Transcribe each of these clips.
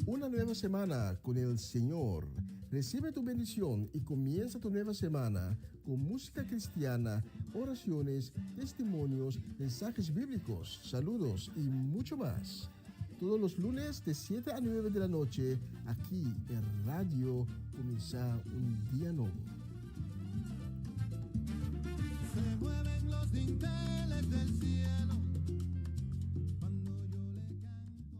Una nueva semana con el Señor. Recibe tu bendición y comienza tu nueva semana con música cristiana, oraciones, testimonios, mensajes bíblicos, saludos y mucho más. Todos los lunes de 7 a 9 de la noche, aquí en Radio Comienza un Día Nuevo. Se mueven los dinteles del cielo cuando yo le canto a mi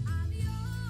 Adiós.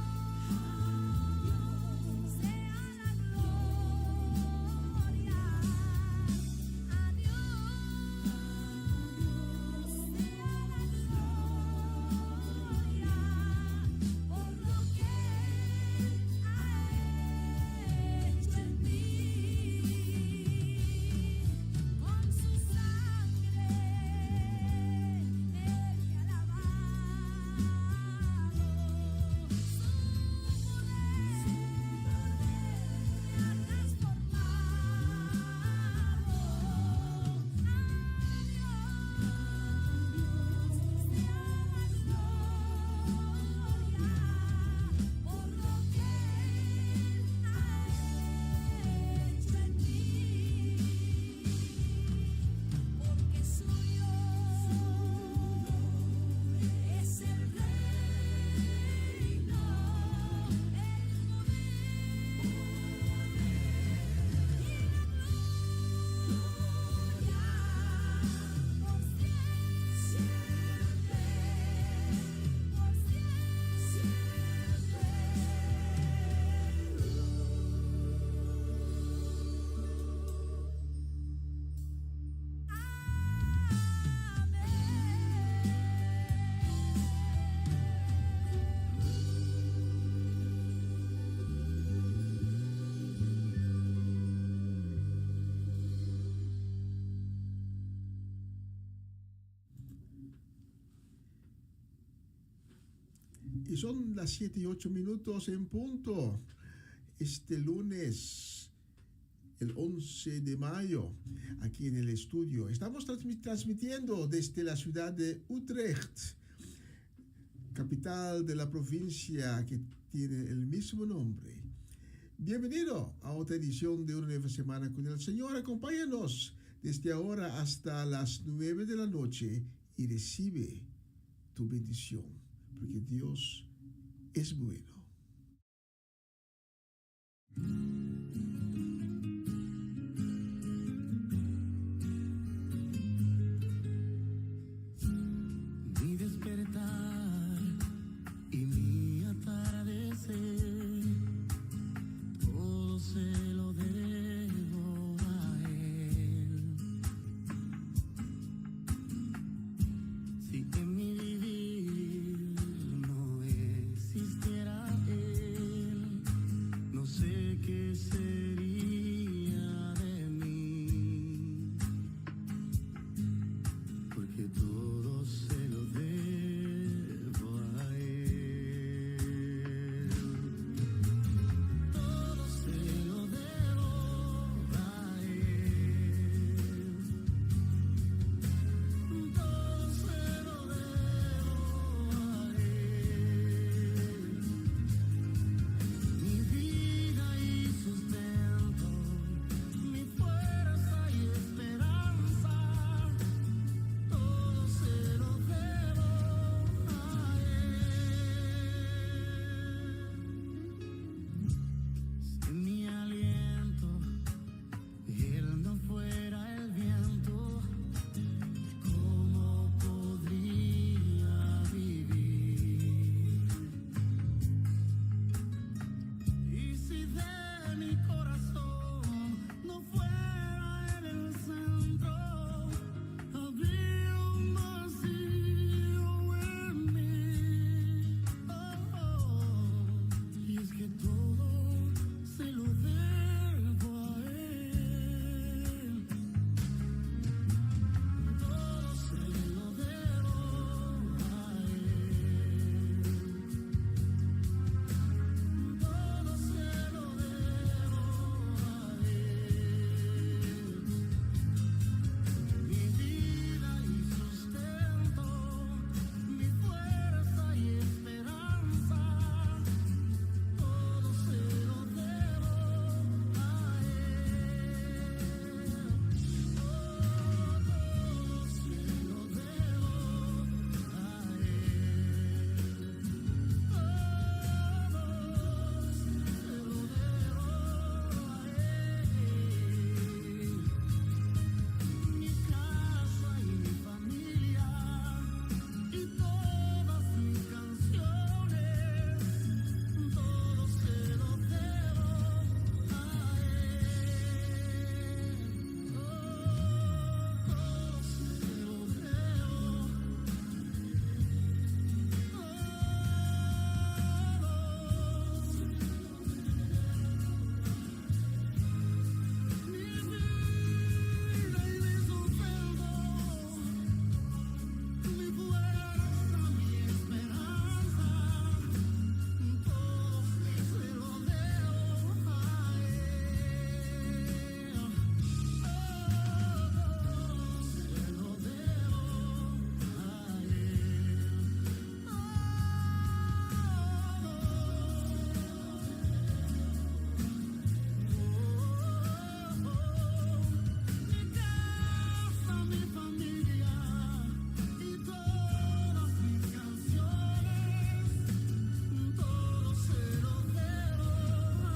Y son las 7:08 en punto. Este lunes, el 11 de mayo, aquí en el estudio. Estamos transmitiendo desde la ciudad de Utrecht, capital de la provincia que tiene el mismo nombre. Bienvenido a otra edición de Una Nueva Semana con el Señor. Acompáñanos desde ahora hasta las 9 de la noche y recibe tu bendición, porque Dios es bueno. Mi despertar y mi atardecer, todo se lo debo a Él. Si en mi vivir no existiera Él, no sé qué sería de mí, porque todo se lo debo a Él. Todo se lo debo a Él. Todo se lo debo a Él. Mi vida y sustento, mi fuerza y esperanza, todo se lo debo a Él. Si mi aliento Él no fuera el viento, ¿cómo podría vivir? Y si de mi corazón no fuera Él el centro, habría un vacío en mí. Y es que todo se lo debo a Él. Todo se lo debo a Él. Todo se lo debo a Él. Mi vida y sustento, mi fuerza y esperanza, todo se lo debo a Él. Todo se lo debo a Él. Todo se lo debo a Él. Mi casa y mi familia y todas mis canciones, todo se lo debo a Él. Todo se lo debo. Mi vida y mi sustento, mi fuerza, mi esperanza, todo se lo debo a Él. Todo se lo debo a Mi casa, mi familia y todas mis canciones, todo se lo debo a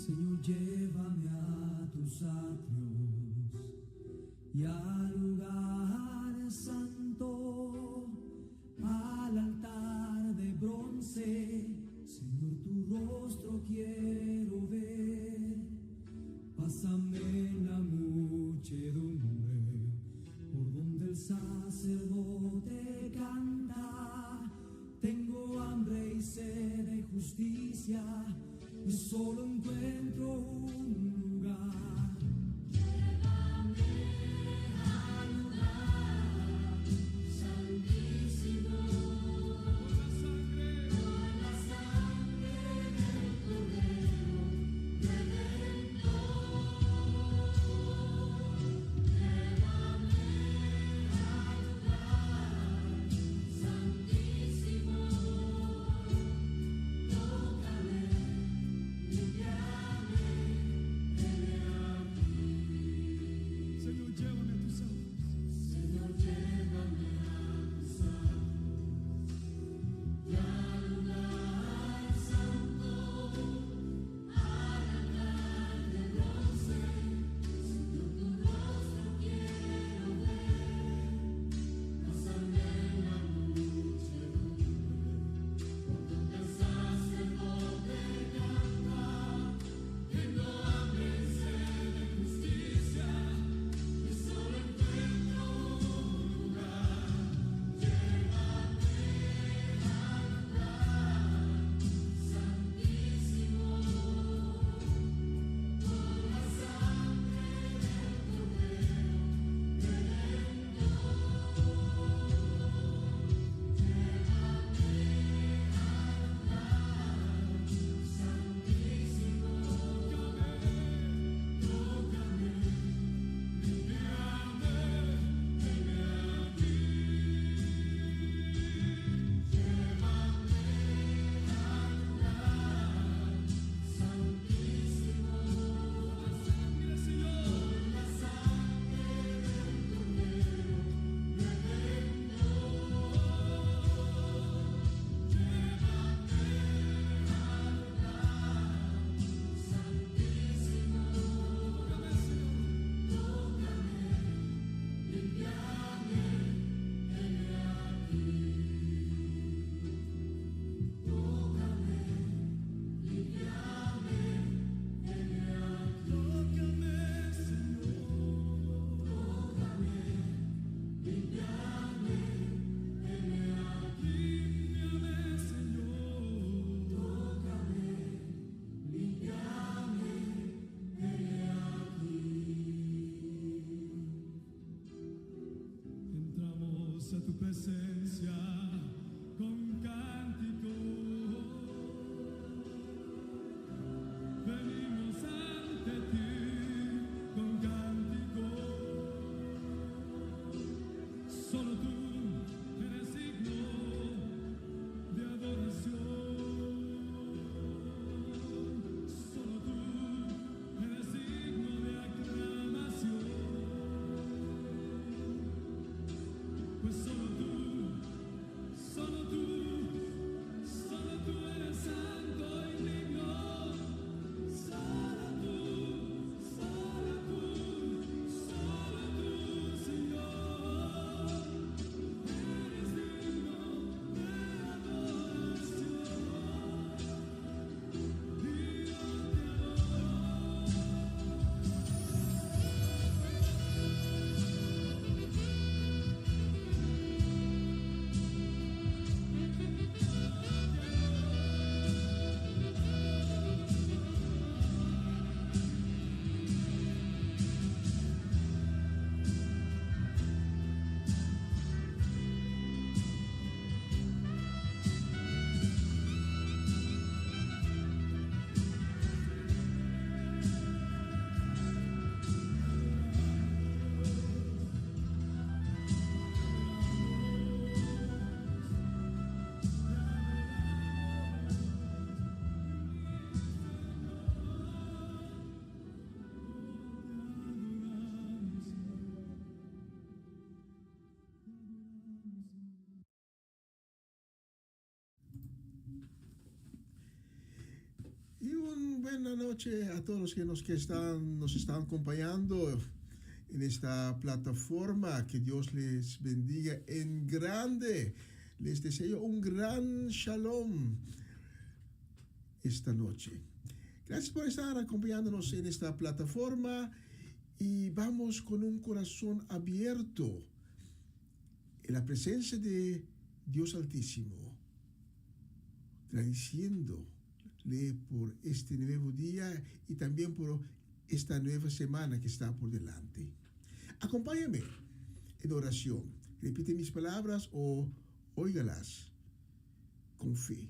Señor, llévame a tus atrios y al lugar santo, al altar de bronce. Señor, tu rostro quiero ver, y solo encuentro un lugar. Señor, llévame a tus aguas. Señor, llévame a tus aguas. Y al lugar santo, al altar de bronce. Señor, tu rostro quiero ver. Pásame en la muchedumbre, por donde el sacerdote canta, tengo hambre y sed de justicia. Y solo encuentro un lugar. Llévame al lugar santísimo, por la sangre del Cordero Redentor. Entramos a tu presencia con cántico. Venimos ante ti con cántico. Solo tú eres digno de adoración. Solo tú eres digno de aclamación. Pues solo tú eres santo y digno. Solo tú, Señor, eres digno de adoración. Y yo te Y una buena noche a todos los que nos están acompañando en esta plataforma. Que Dios les bendiga en grande. Les deseo un gran shalom esta noche. Gracias por estar acompañándonos en esta plataforma y vamos con un corazón abierto en la presencia de Dios Altísimo, agradeciendo por este nuevo día y también por esta nueva semana que está por delante. Acompáñame en oración. Repite mis palabras o óigalas con fe.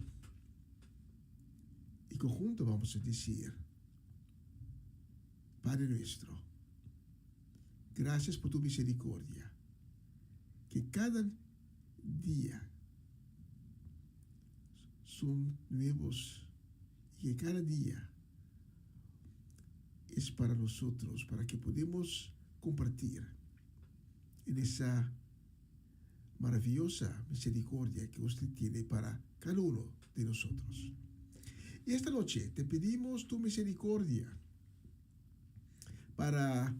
Y conjunto vamos a decir: Padre nuestro, gracias por tu misericordia, que cada día son nuevos y que cada día es para nosotros, para que podamos compartir en esa maravillosa misericordia que usted tiene para cada uno de nosotros. Y esta noche te pedimos tu misericordia para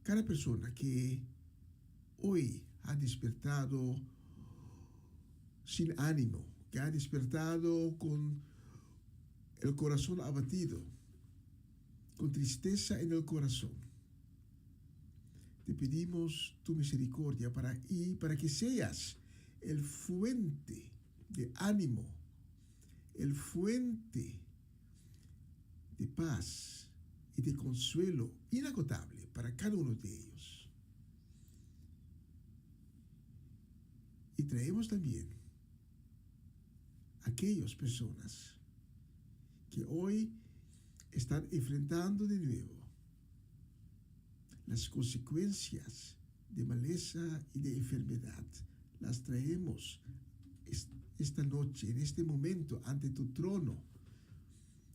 cada persona que hoy ha despertado sin ánimo, que ha despertado con el corazón abatido, con tristeza en el corazón. Te pedimos tu misericordia para que seas el fuente de ánimo, el fuente de paz y de consuelo inagotable para cada uno de ellos. Y traemos también a aquellas personas que hoy están enfrentando de nuevo las consecuencias de maleza y de enfermedad. Las traemos esta noche, en este momento, ante tu trono.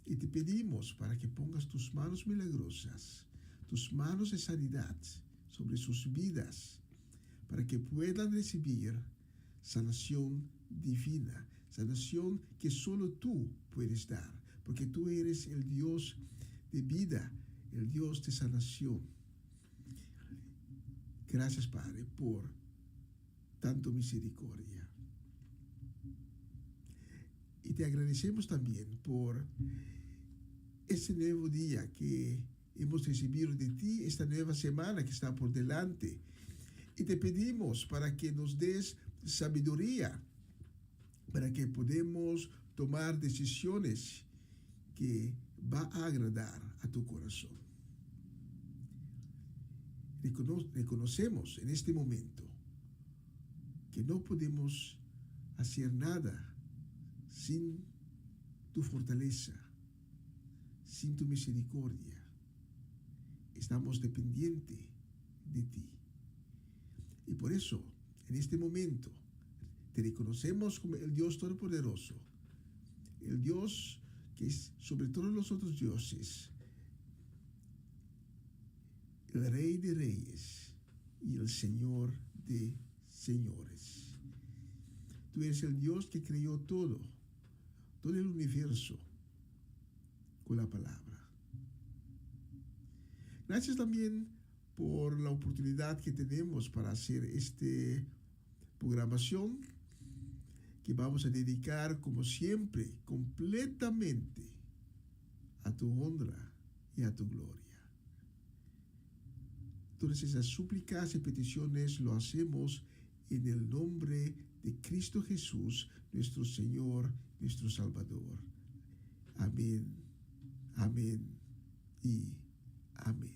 Y te pedimos para que pongas tus manos milagrosas, tus manos de sanidad sobre sus vidas, para que puedan recibir sanación divina, sanación que solo tú puedes dar, porque tú eres el Dios de vida, el Dios de sanación. Gracias, Padre, por tanto misericordia. Y te agradecemos también por ese nuevo día que hemos recibido de ti, esta nueva semana que está por delante. Y te pedimos para que nos des sabiduría, para que podamos tomar decisiones que va a agradar a tu corazón. Reconocemos en este momento que no podemos hacer nada sin tu fortaleza, sin tu misericordia. Estamos dependientes de ti. Y por eso, en este momento, te reconocemos como el Dios Todopoderoso, el Dios que es sobre todos los otros dioses, el Rey de Reyes y el Señor de Señores. Tú eres el Dios que creó todo el universo con la palabra. Gracias también por la oportunidad que tenemos para hacer esta programación que vamos a dedicar, como siempre, completamente a tu honra y a tu gloria. Todas esas súplicas y peticiones lo hacemos en el nombre de Cristo Jesús, nuestro Señor, nuestro Salvador. Amén, amén y amén.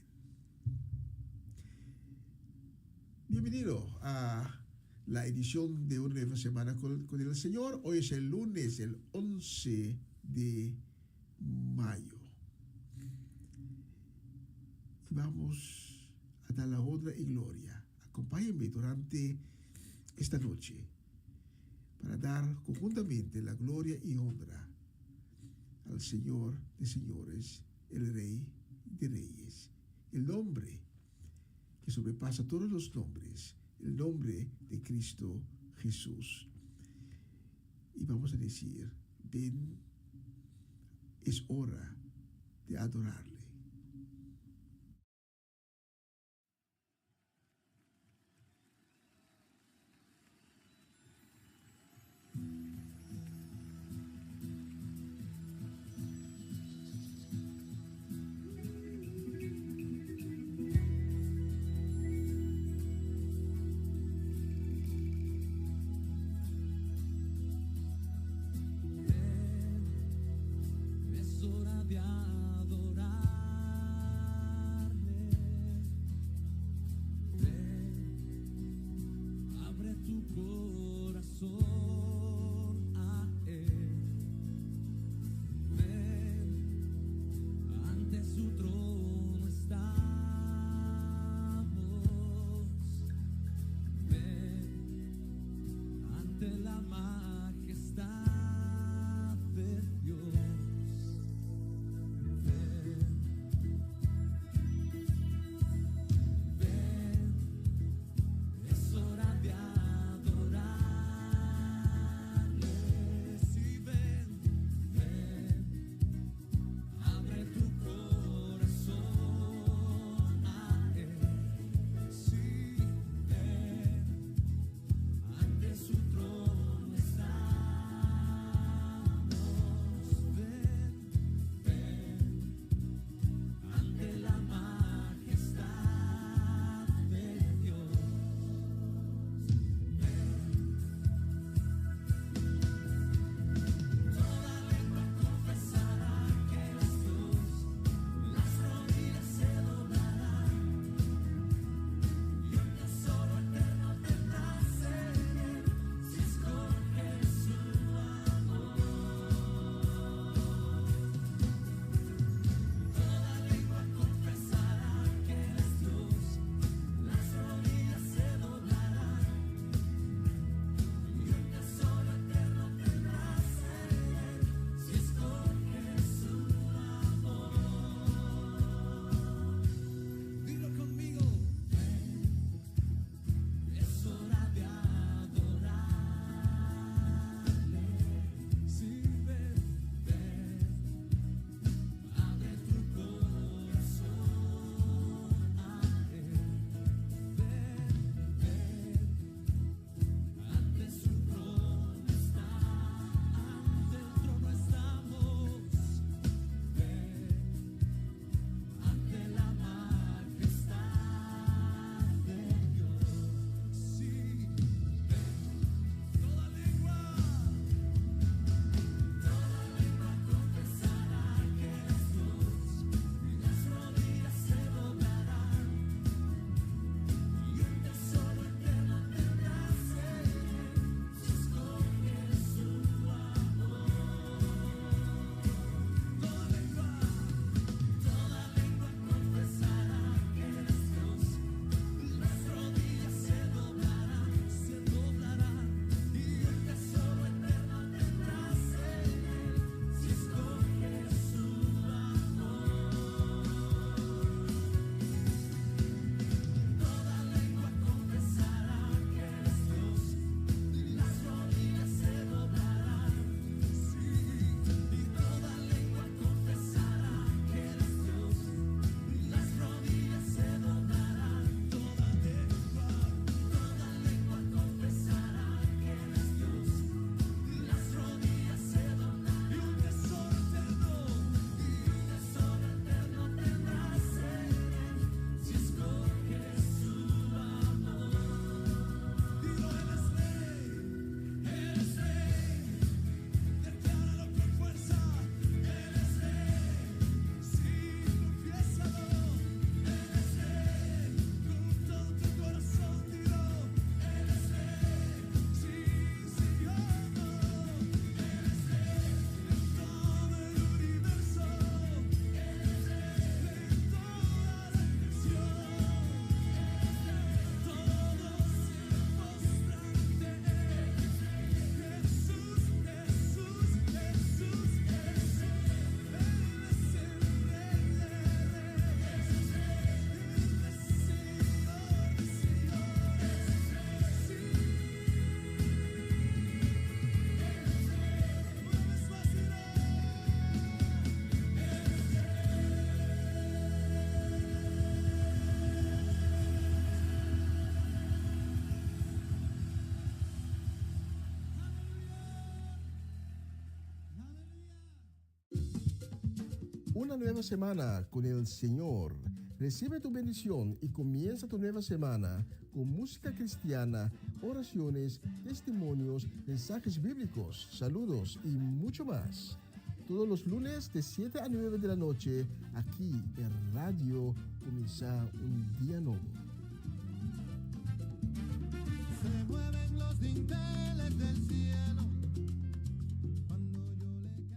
Bienvenido a la edición de una nueva semana con el Señor. Hoy es el lunes, el 11 de mayo. Y vamos a dar la honra y gloria. Acompáñenme durante esta noche para dar conjuntamente la gloria y honra al Señor de señores, el Rey de reyes, el nombre que sobrepasa todos los nombres, el nombre de Cristo Jesús. Y vamos a decir: ven, es hora de adorarle. Una nueva semana con el Señor. Recibe tu bendición y comienza tu nueva semana con música cristiana, oraciones, testimonios, mensajes bíblicos, saludos y mucho más. Todos los lunes de 7 a 9 de la noche, aquí en Radio Comienza un Día Nuevo. Se mueven los dinteles del cielo cuando yo le canto a mi Dios.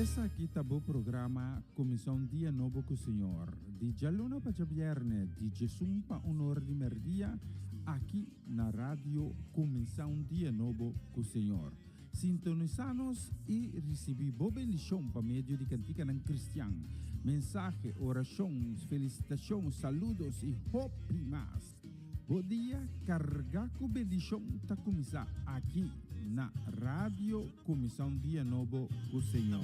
Essa aqui tá o programa Comissão Dia Novo com o Senhor. De Jaluna para Viernes, de Jesus para honor de merdia, aqui na rádio Comissão Dia Novo com o Senhor. Sintonizanos e recebi boa bendição para meio de cantica ng Cristian. Mensagem, orações, felicitações, saludos e hope mais. Bom dia, carga com bendição tá começar aqui na rádio Comissão Dia Novo com o Senhor.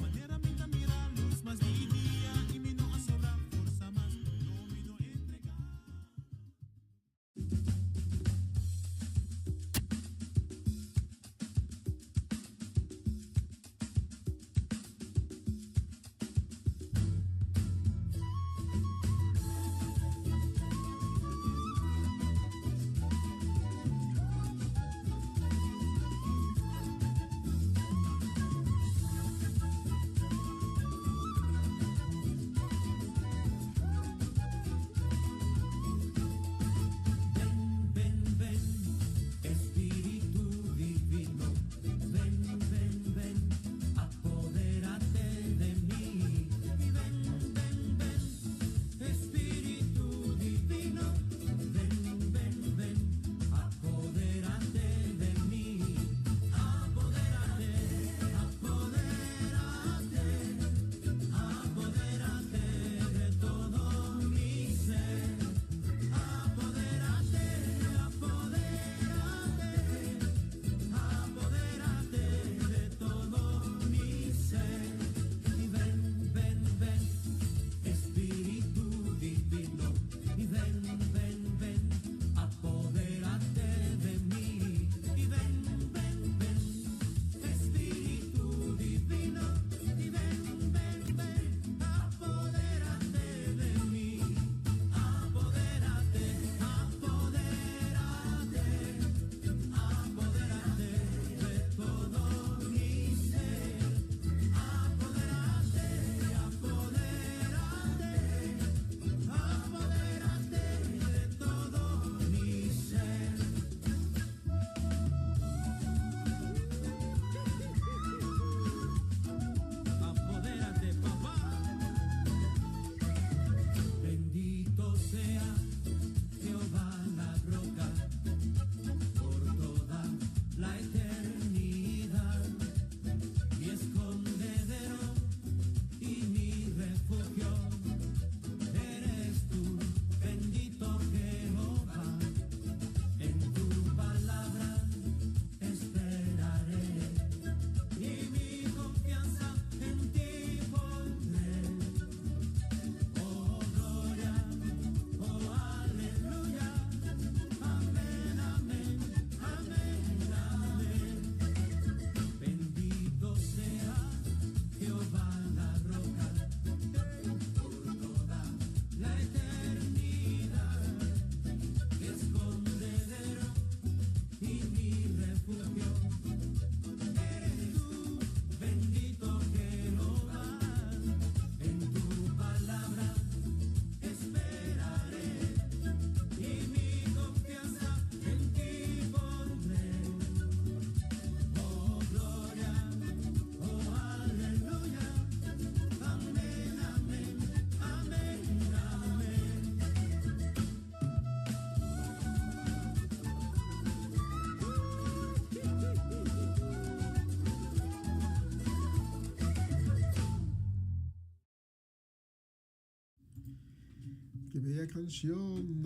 Qué bella canción,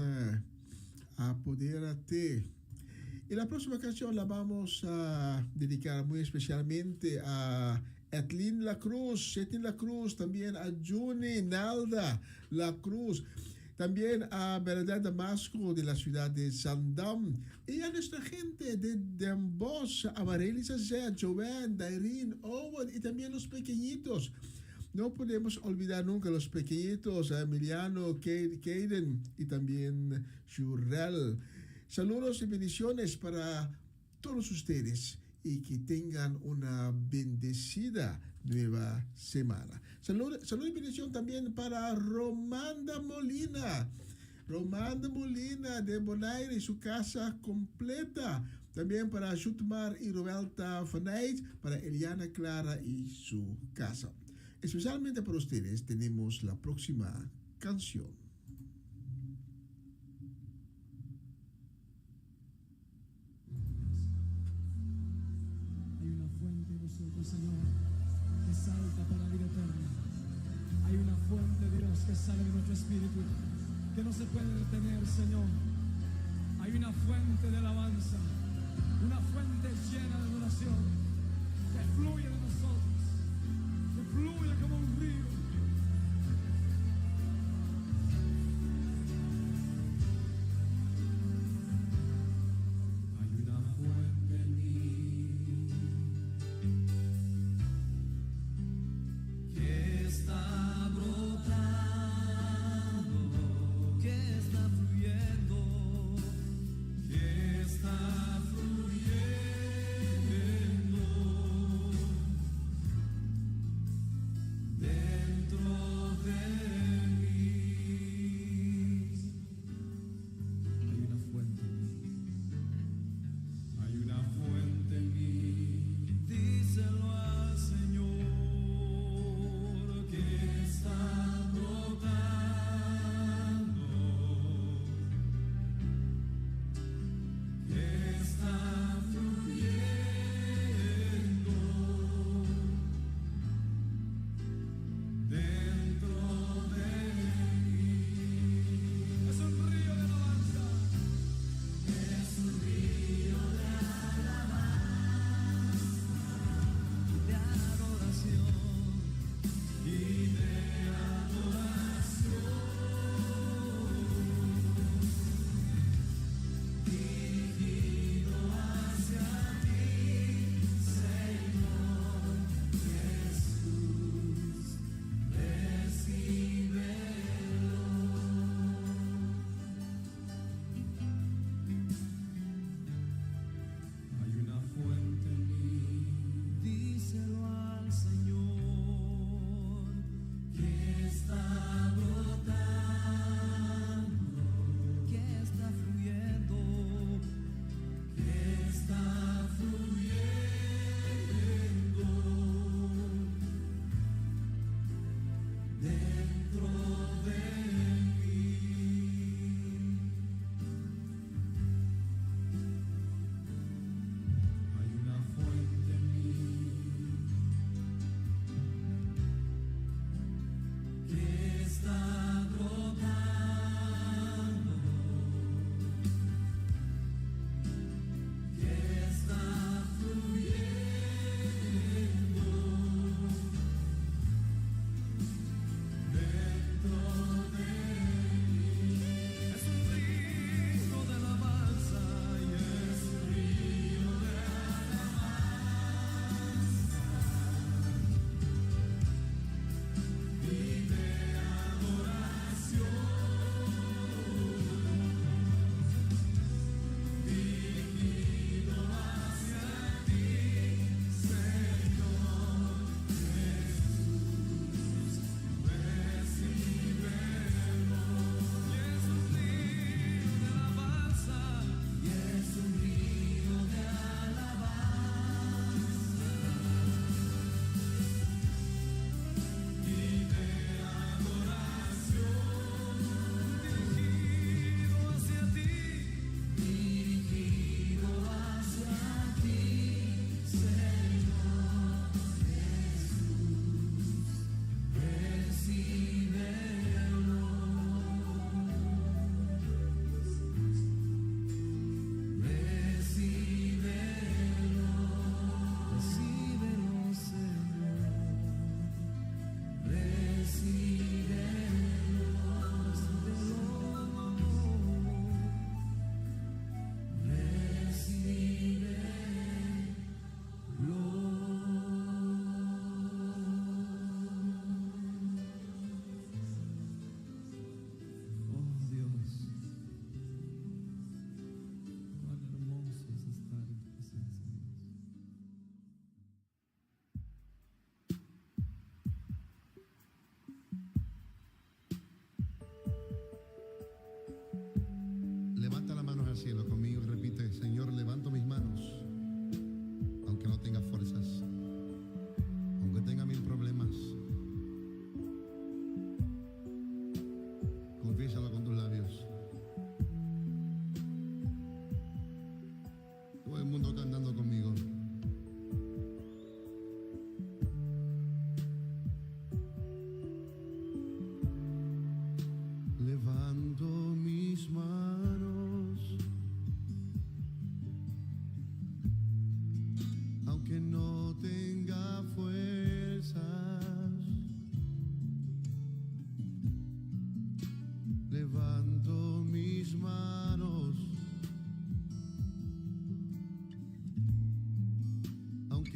Apodérate. Y la próxima canción la vamos a dedicar muy especialmente a Etlin La Cruz, también a Juni Nalda La Cruz. también a Verdad Damasco de la ciudad de Zandam, y a nuestra gente de Den Bosch, a Marely Sazet, Joanne, Daireen, Owen, y también los pequeñitos. No podemos olvidar nunca los pequeñitos, a Emiliano, Kaden y también Shurel. Saludos y bendiciones para todos ustedes y que tengan una bendecida nueva semana. Salud y bendición también para Romanda Molina. Romanda Molina de Bonaire y su casa completa. También para Jutmar y Roberta Vanait, para Eliana Clara y su casa. Especialmente para ustedes tenemos la próxima canción. Hay una fuente en nosotros, Señor, que salta para la vida eterna. Hay una fuente, Dios, que sale de nuestro espíritu, que no se puede detener, Señor. Hay una fuente de alabanza, una fuente llena de adoración, que fluye de nosotros, que fluye como un río. Hay una fuente en mí que está brotando, que está fluyendo, que está fluyendo.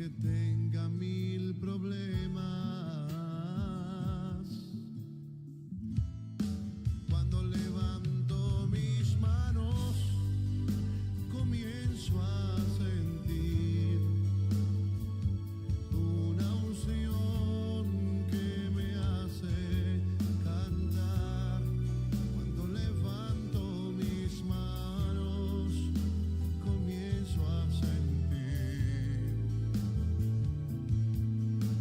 aunque tenga mil problemas, cuando levanto mis manos, comienzo a sentir una unción que me hace cantar. Cuando levanto mis manos, comienzo a sentir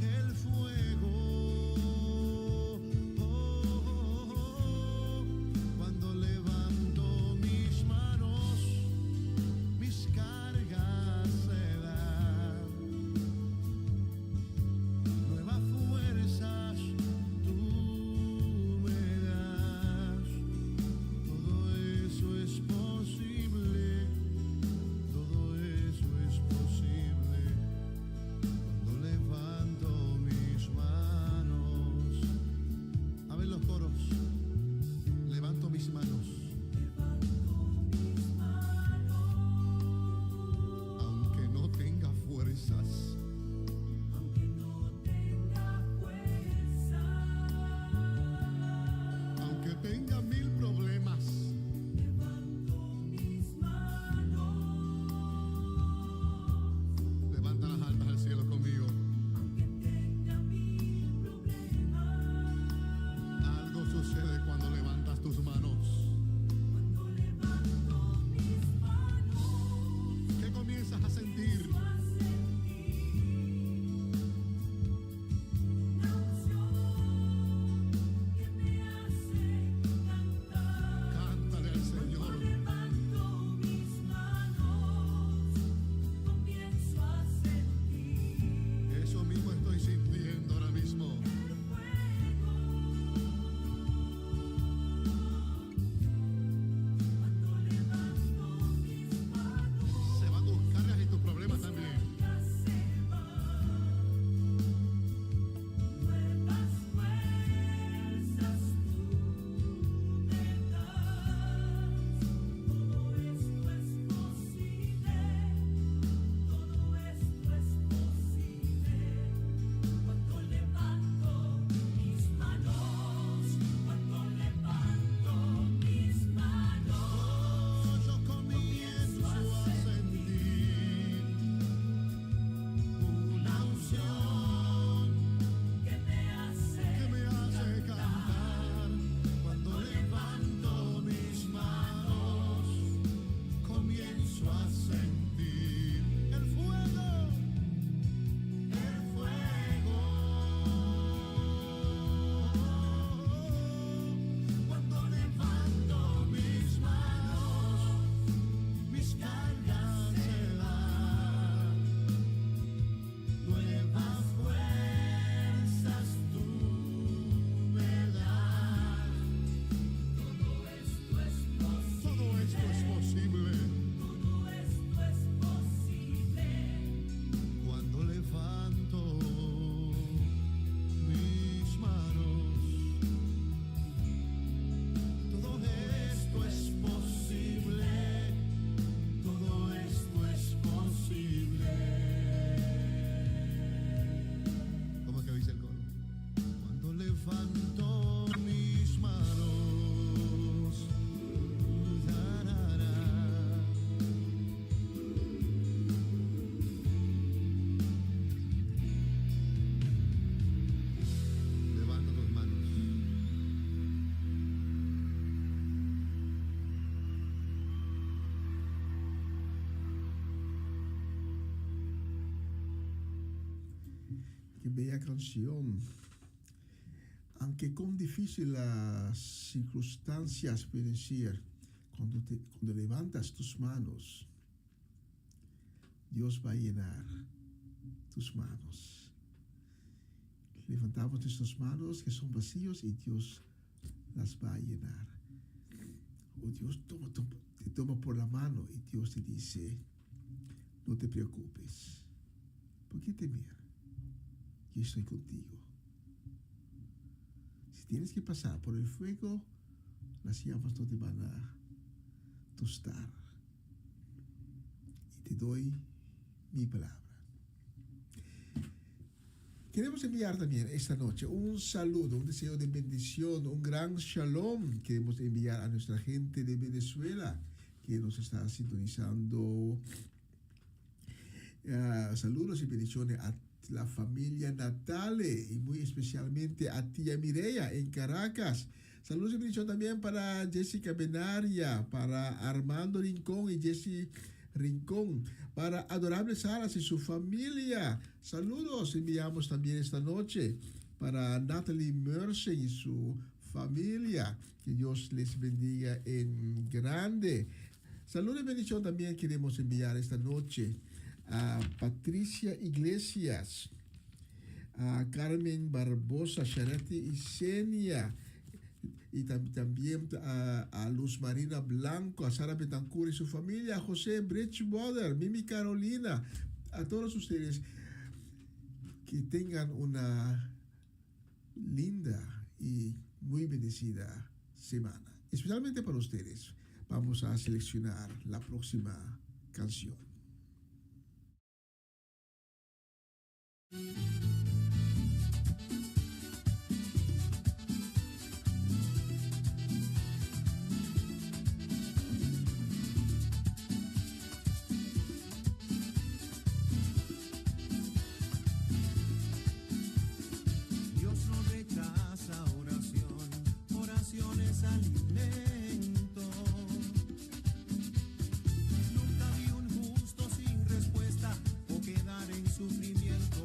el fuego. Cuando levanto mis manos, mis cargas se dan. Nuevas fuerzas tú me das. Todo eso es posible. Todo eso es posible. Cuando levanto mis manos. A ver los coros. Levanto mis manos. Aunque no tenga fuerzas. Aunque tenga mil problemas. Levanta las altas al cielo conmigo. Algo sucede cuando levantas tus manos. ¿Qué comienzas a sentir? Cántale al Señor. Eso mismo estoy sintiendo ahora mismo. Se van tus cargas y tus problemas también. Yo comienzo a sentir una unción que me hace cantar. Cuando levanto mis manos, comienzo a sentir el fuego. Cuando levanto mis manos, mis cargas se van. Nuevas fuerzas tú me das. Todo esto es posible. Cuando levanto mis manos, todo esto es posible. Todo esto es posible. ¿Cómo es que dice el coro? Cuando levanto mis manos, tarara. Levanta tus manos. Qué bella canción. Aunque con difícil las circunstancias pueden ser, cuando levantas tus manos, Dios va a llenar tus manos. Levantamos nuestras manos que son vacíos y Dios las va a llenar. O Dios te toma por la mano y Dios te dice, no te preocupes. ¿Por qué temer? Yo estoy contigo. Si tienes que pasar por el fuego, las llamas no te van a tostar. Y te doy mi palabra. Queremos enviar también esta noche un saludo, un deseo de bendición, un gran shalom. Queremos enviar a nuestra gente de Venezuela que nos está sintonizando. Saludos y bendiciones a la familia Natale y muy especialmente a tía Mireya en Caracas. Saludos y bendiciones también para Jessica Benaria, para Armando Rincón y Jessy Rincón, para Adorable Salas y su familia. Saludos enviamos también esta noche para Natalie Mercer y su familia. Que Dios les bendiga en grande. Saludos y bendición también queremos enviar esta noche a Patricia Iglesias, a Carmen Barbosa, Charity y Senia, y también a Luz Marina Blanco, a Sara Betancourt y su familia, a José Bridgewater, Mimi Carolina, a todos ustedes que tengan una linda y muy bendecida semana. Especialmente para ustedes, vamos a seleccionar la próxima canción. Dios no rechaza oración, oración es alimento. Nunca vi un justo sin respuesta o quedar en sufrimiento.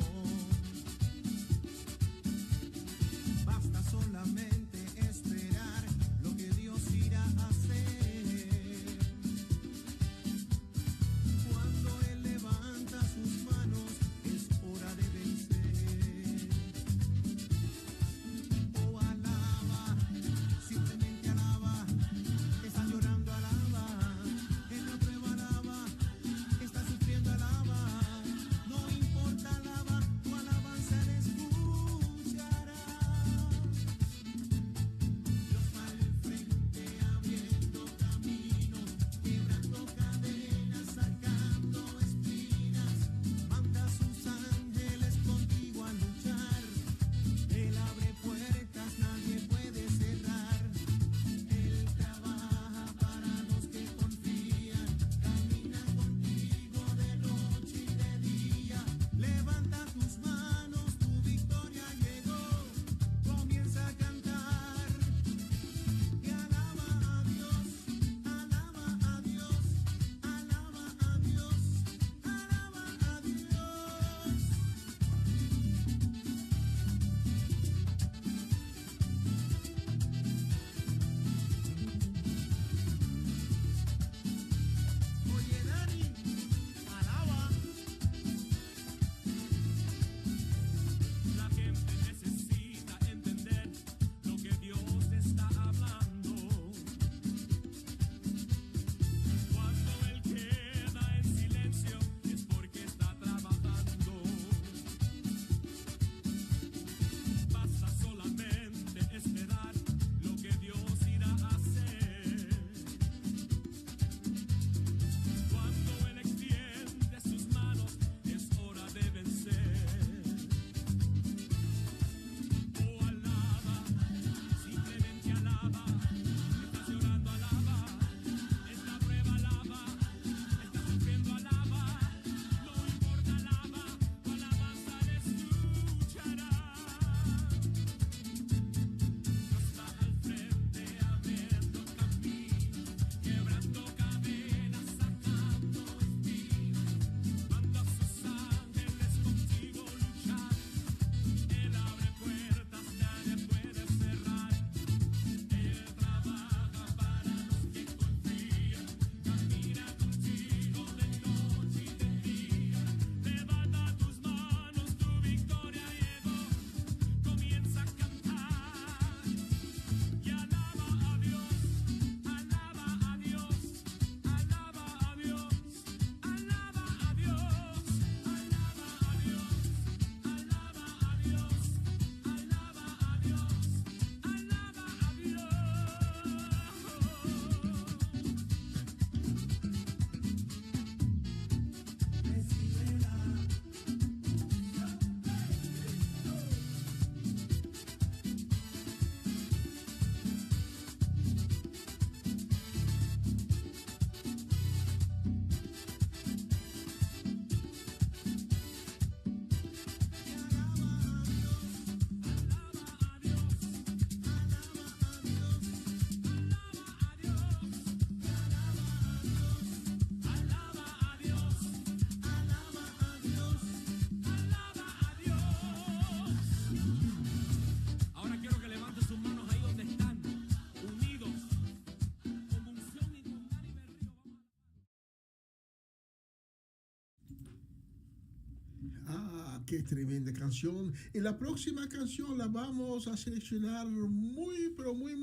Ah, qué tremenda canción. Y la próxima canción la vamos a seleccionar muy, pero muy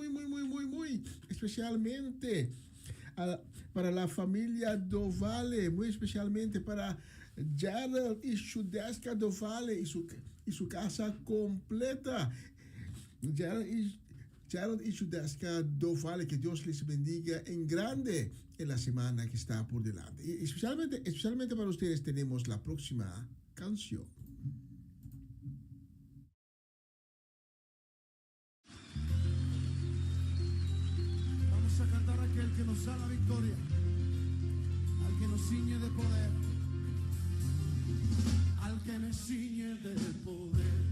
especialmente para la familia Dovale, muy especialmente para Gerald y Shudeska Dovale y su casa completa. Gerald y Shudeska Dovale, que Dios les bendiga en grande en la semana que está por delante. Y especialmente para ustedes tenemos la próxima canción. Vamos a cantar a aquel que nos da la victoria, al que nos ciñe de poder, al que me ciñe de poder,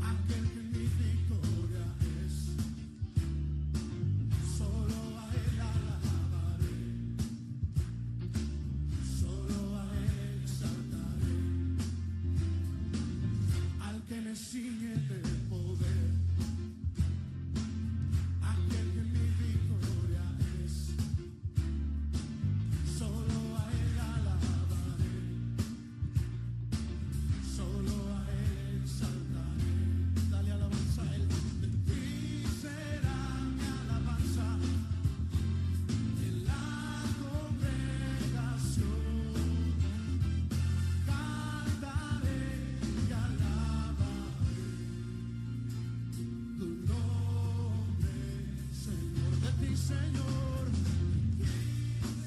aquel que mi victoria es. Solo a él alabaré, solo a él exaltaré, al que me ciñe de poder, aquel que mi victoria es. Solo a él alabaré, solo a él exaltaré. Dale alabanza a él. De ti será mi alabanza en la congregación. Cantaré y alabaré tu nombre, Señor. De ti, Señor,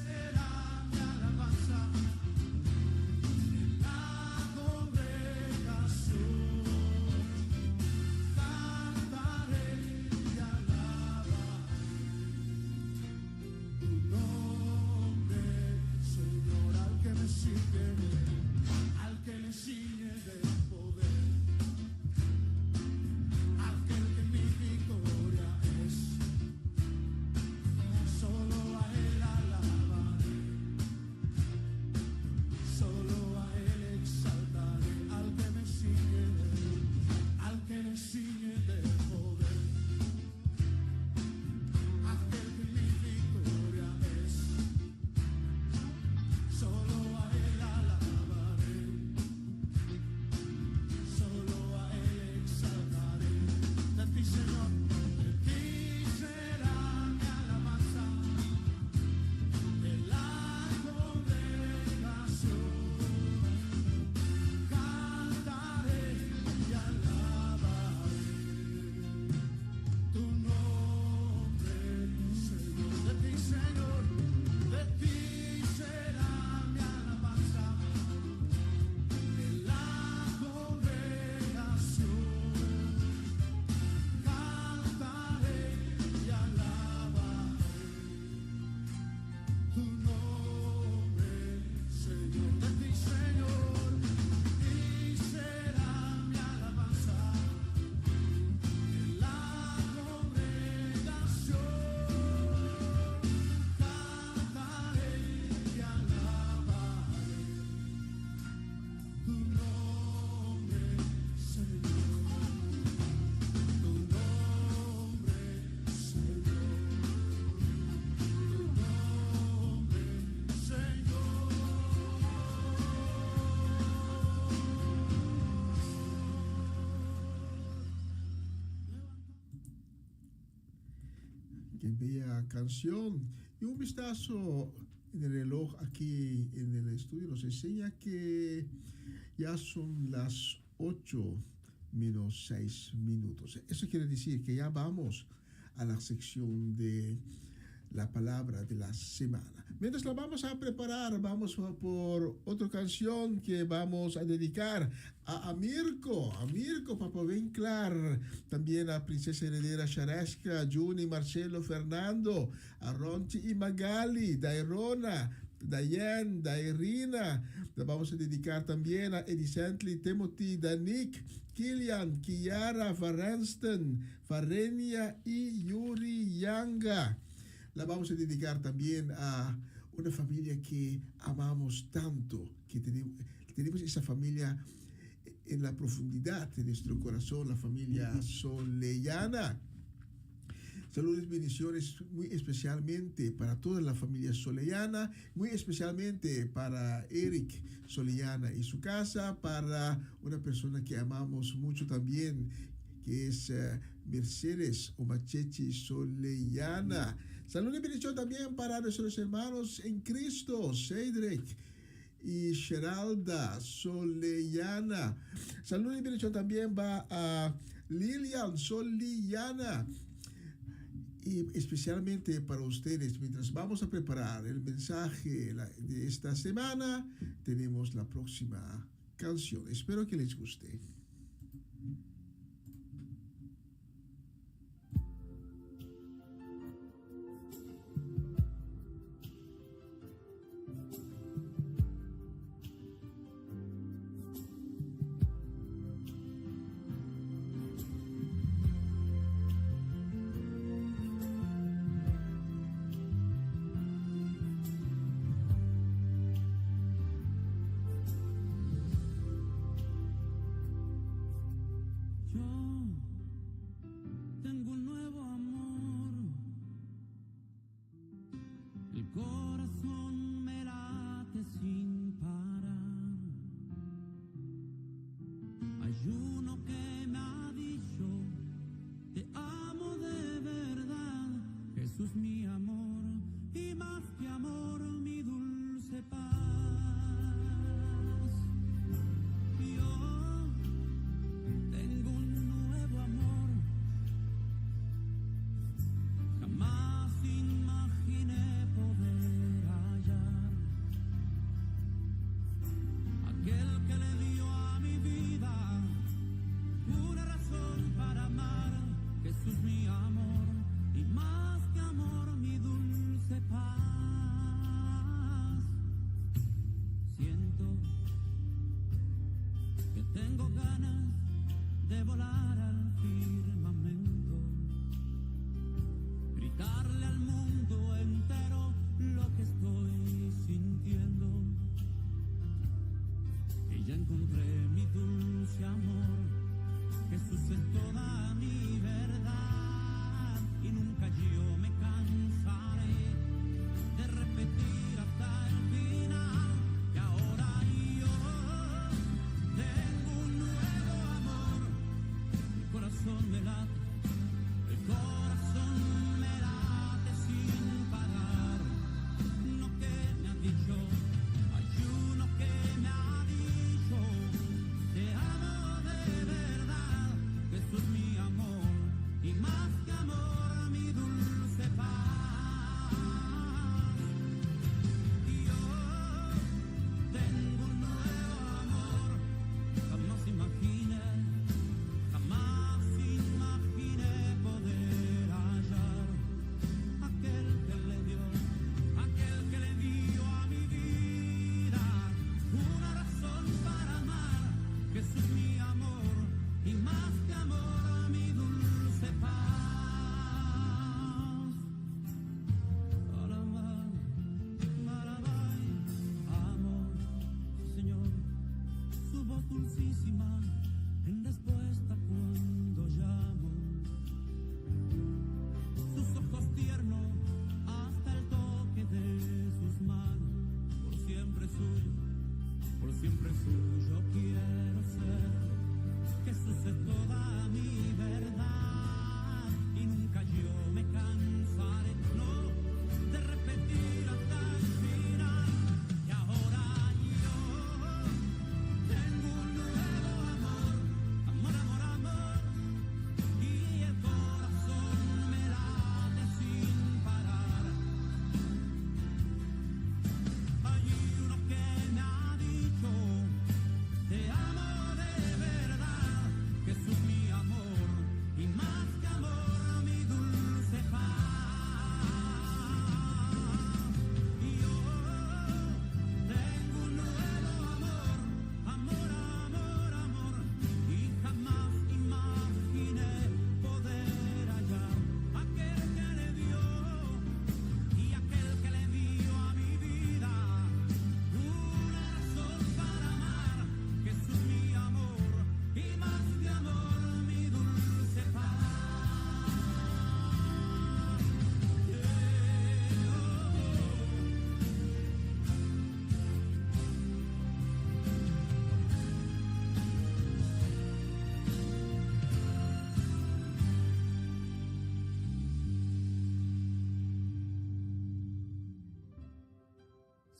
será mi alabanza en la congregación. Cantaré y alabaré tu nombre, Señor. Al que me sigue de poder, aquel que mi victoria es. Solo a él alabaré, solo a él exaltaré. Al que me sigue de poder, aquel que mi victoria es. Solo a él alabaré, solo a él exaltaré. De ti, Señor, de ti será mi alabanza en la congregación. Cantaré y alabaré tu nombre, Señor. De ti, Señor, de ti será mi alabanza en la congregación. Cantaré y alabaré tu nombre, Señor. De ti, Señor, y será mi alabanza en la congregación. Cantaré y alabaré tu nombre, Señor. Tu nombre, Señor. Tu nombre, Señor. Qué bella canción. Y un vistazo en el reloj aquí en el estudio nos enseña que ya son las 8 menos 6 minutos. Eso quiere decir que ya vamos a la sección de la palabra de la semana. Mientras la vamos a preparar, vamos por otra canción que vamos a dedicar a Mirko, Papa Vinclar, también a Princesa Heredera Shareska, Juni, Marcelo, Fernando, a Ronchi y Magali, Dairona, Dayan, Dairina. La vamos a dedicar también a Edicently, Timothy, Danik, Kilian, Kiara, Farenston, Farenia y Yuri Yanga. La vamos a dedicar también a una familia que amamos tanto, que tenemos esa familia en la profundidad de nuestro corazón, la familia Soleyana. Saludos y bendiciones muy especialmente para toda la familia Solellana, muy especialmente para Eric Solellana y su casa, para una persona que amamos mucho también, que es Mercedes Omachechi Solellana. Saludos y bendición también para nuestros hermanos en Cristo, Cedric y Geralda Solellana. Saludos y bendición también va a Lilian Solellana. Y especialmente para ustedes, mientras vamos a preparar el mensaje de esta semana, tenemos la próxima canción. Espero que les guste.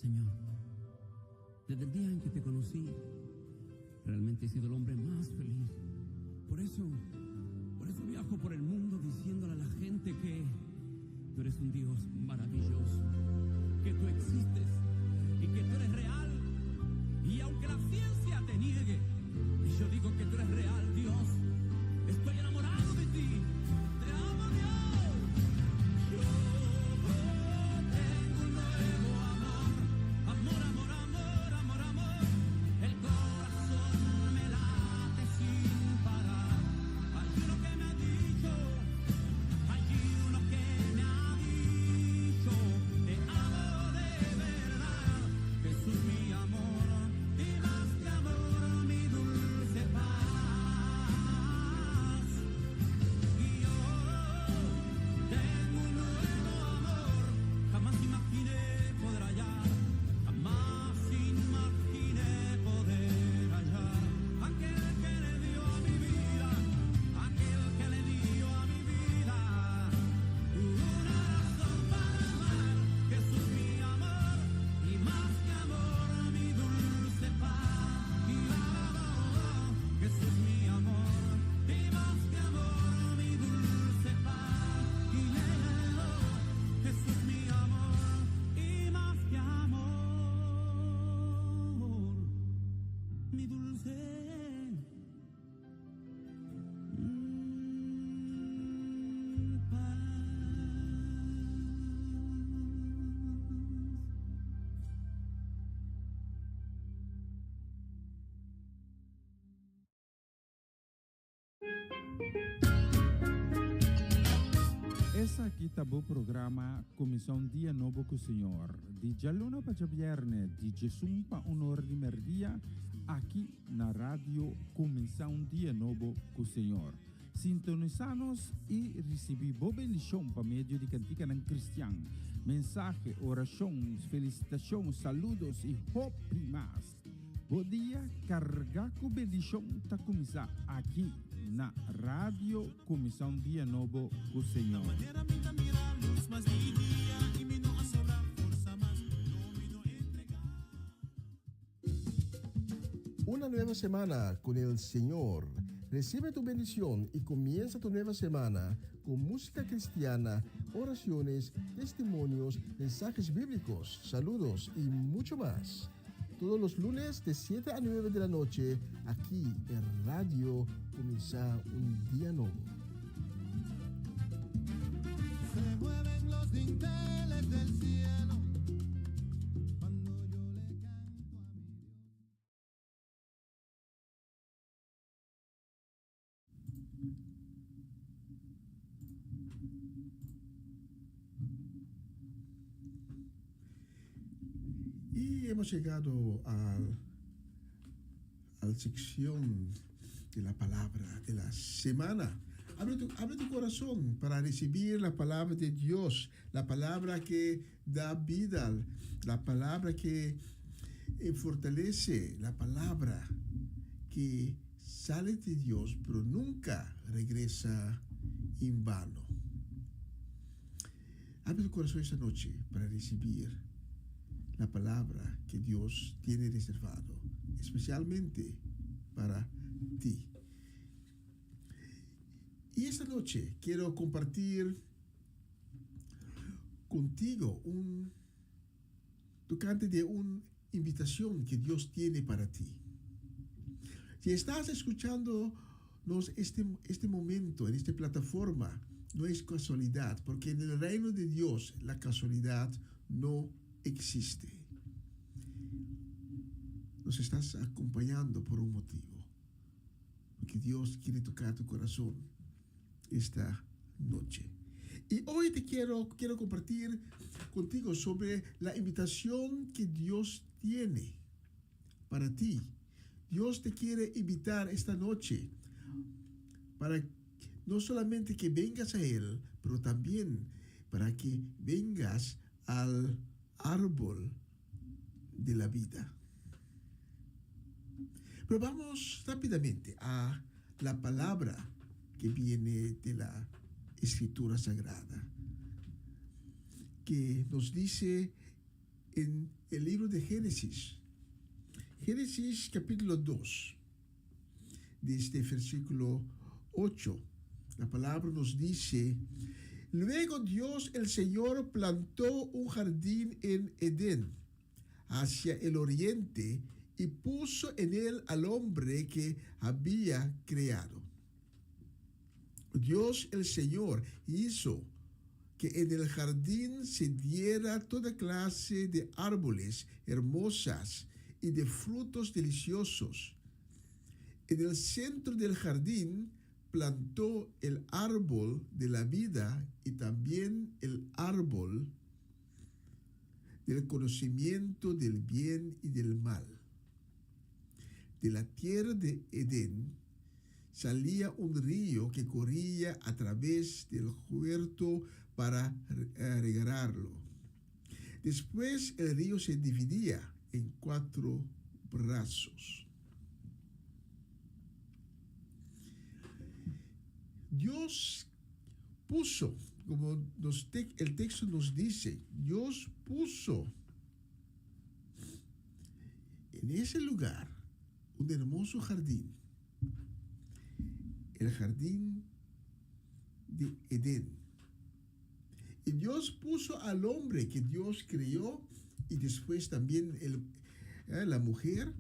Señor, desde el día en que te conocí, realmente he sido el hombre más feliz. Por eso viajo por el mundo diciéndole a la gente que tú eres un Dios maravilloso, que tú existes y que tú eres real. Y aunque la ciencia te niegue, yo digo que tú eres real, Dios. Estoy enamorado de ti. Te amo, Dios. Yo tengo un nuevo amor. Amor, amor, amor, amor, amor. El corazón me late sin parar. Hay uno que me ha dicho, hay uno que me ha dicho, te amo de verdad. Jesús, mi amor, y más que amor, mi dulce paz. Y yo tengo un nuevo amor, jamás imaginé poder hallar, jamás imaginé poder hallar. Aquel que le dio a mi vida, aquel que le dio a mi vida una razón para amar. Jesús, mi amor, y más que amor, mi dulce paz. Y Jesús, mi amor, y más que amor, mi dulce paz. Y Jesús, mi amor, y más que amor, mi dulce paz. Essa aqui tá o programa Comissão Dia Novo com o Senhor. De Jaluna para Viernes, de Jesus para Honor de Merdia, aqui na rádio Comissão Dia Novo com o Senhor. Sintonizanos e recebi boa bendição para meio de cantiga ng Cristian. Mensagem, oração, felicitação, saludos e hope mais. Bom dia, carga com bendição tá começar aqui na rádio Comissão Dia Novo com o Senhor. Una nueva semana con el Señor. Recibe tu bendición y comienza tu nueva semana con música cristiana, oraciones, testimonios, mensajes bíblicos, saludos y mucho más. Todos los lunes de 7 a 9 de la noche, aquí en Radio Comienza un Día Nuevo. Se mueven los dinteles del cielo cuando yo le canto a mi Dios. Y hemos llegado a la sección de la palabra de la semana. Abre tu corazón para recibir la palabra de Dios, la palabra que da vida, la palabra que fortalece, la palabra que sale de Dios pero nunca regresa en vano. Abre tu corazón esta noche para recibir la palabra que Dios tiene reservado, especialmente para ti. Y esta noche quiero compartir contigo un tocante de una invitación que Dios tiene para ti. Si estás escuchándonos este momento en esta plataforma, no es casualidad, porque en el reino de Dios la casualidad no existe. Nos estás acompañando por un motivo, porque Dios quiere tocar tu corazón esta noche. Y hoy te quiero compartir contigo sobre la invitación que Dios tiene para ti. Dios te quiere invitar esta noche para no solamente que vengas a Él, pero también para que vengas al árbol de la vida. Pero vamos rápidamente a la palabra que viene de la Escritura Sagrada, que nos dice en el libro de Génesis. Génesis capítulo 2, desde versículo 8. La palabra nos dice: luego Dios el Señor plantó un jardín en Edén, hacia el oriente, y puso en él al hombre que había creado. Dios el Señor hizo que en el jardín se diera toda clase de árboles hermosas y de frutos deliciosos. En el centro del jardín plantó el árbol de la vida y también el árbol del conocimiento del bien y del mal. De la tierra de Edén salía un río que corría a través del huerto para regarlo. Después el río se dividía en 4 brazos. Dios puso, como el texto nos dice, Dios puso en ese lugar un hermoso jardín, el jardín de Edén. Y Dios puso al hombre que Dios creó, y después también la mujer.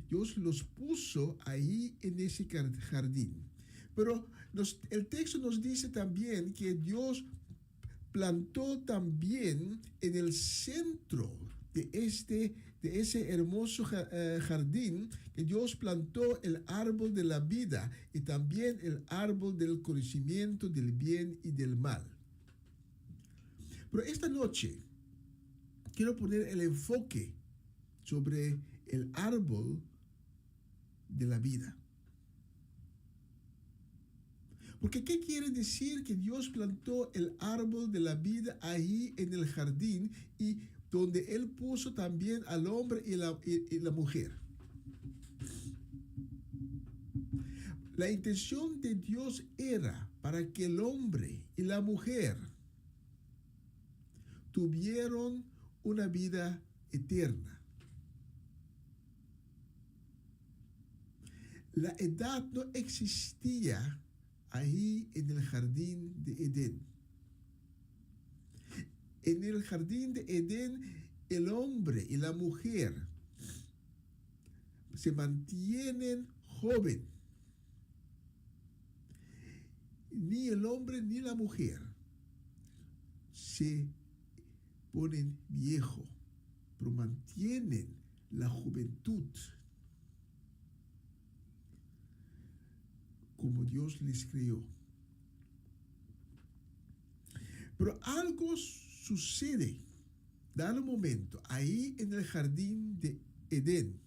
Dios los puso ahí en ese jardín. Pero el texto nos dice también que Dios plantó también en el centro de ese hermoso jardín, que Dios plantó el árbol de la vida y también el árbol del conocimiento del bien y del mal. Pero esta noche quiero poner el enfoque sobre el árbol de la vida. Porque ¿qué quiere decir que Dios plantó el árbol de la vida ahí en el jardín, y donde Él puso también al hombre y la mujer? La intención de Dios era para que el hombre y la mujer tuvieron una vida eterna. La edad no existía ahí en el jardín de Edén. En el jardín de Edén, el hombre y la mujer se mantienen joven. Ni el hombre ni la mujer se ponen viejo, pero mantienen la juventud como Dios les creó. Pero algo sucede, dado un momento, ahí en el jardín de Edén.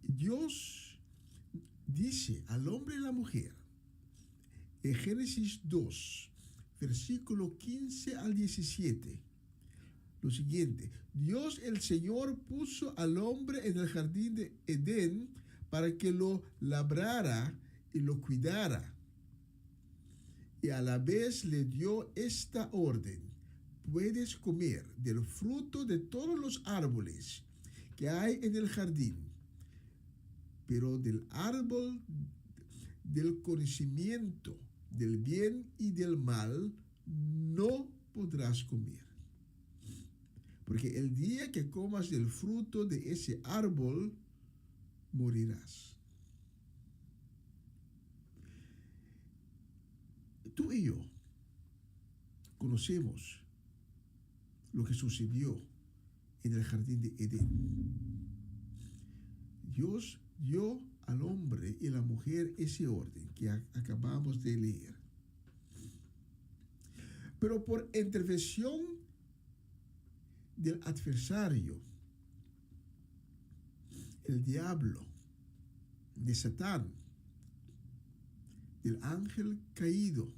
Dios dice al hombre y a la mujer, en Génesis 2, versículo 15 al 17, lo siguiente: Dios el Señor puso al hombre en el jardín de Edén para que lo labrara y lo cuidara. Y a la vez le dio esta orden: puedes comer del fruto de todos los árboles que hay en el jardín, pero del árbol del conocimiento del bien y del mal no podrás comer, porque el día que comas del fruto de ese árbol morirás. Tú y yo conocemos lo que sucedió en el jardín de Edén. Dios dio al hombre y la mujer ese orden que acabamos de leer. Pero por intervención del adversario, el diablo, de Satán, del ángel caído,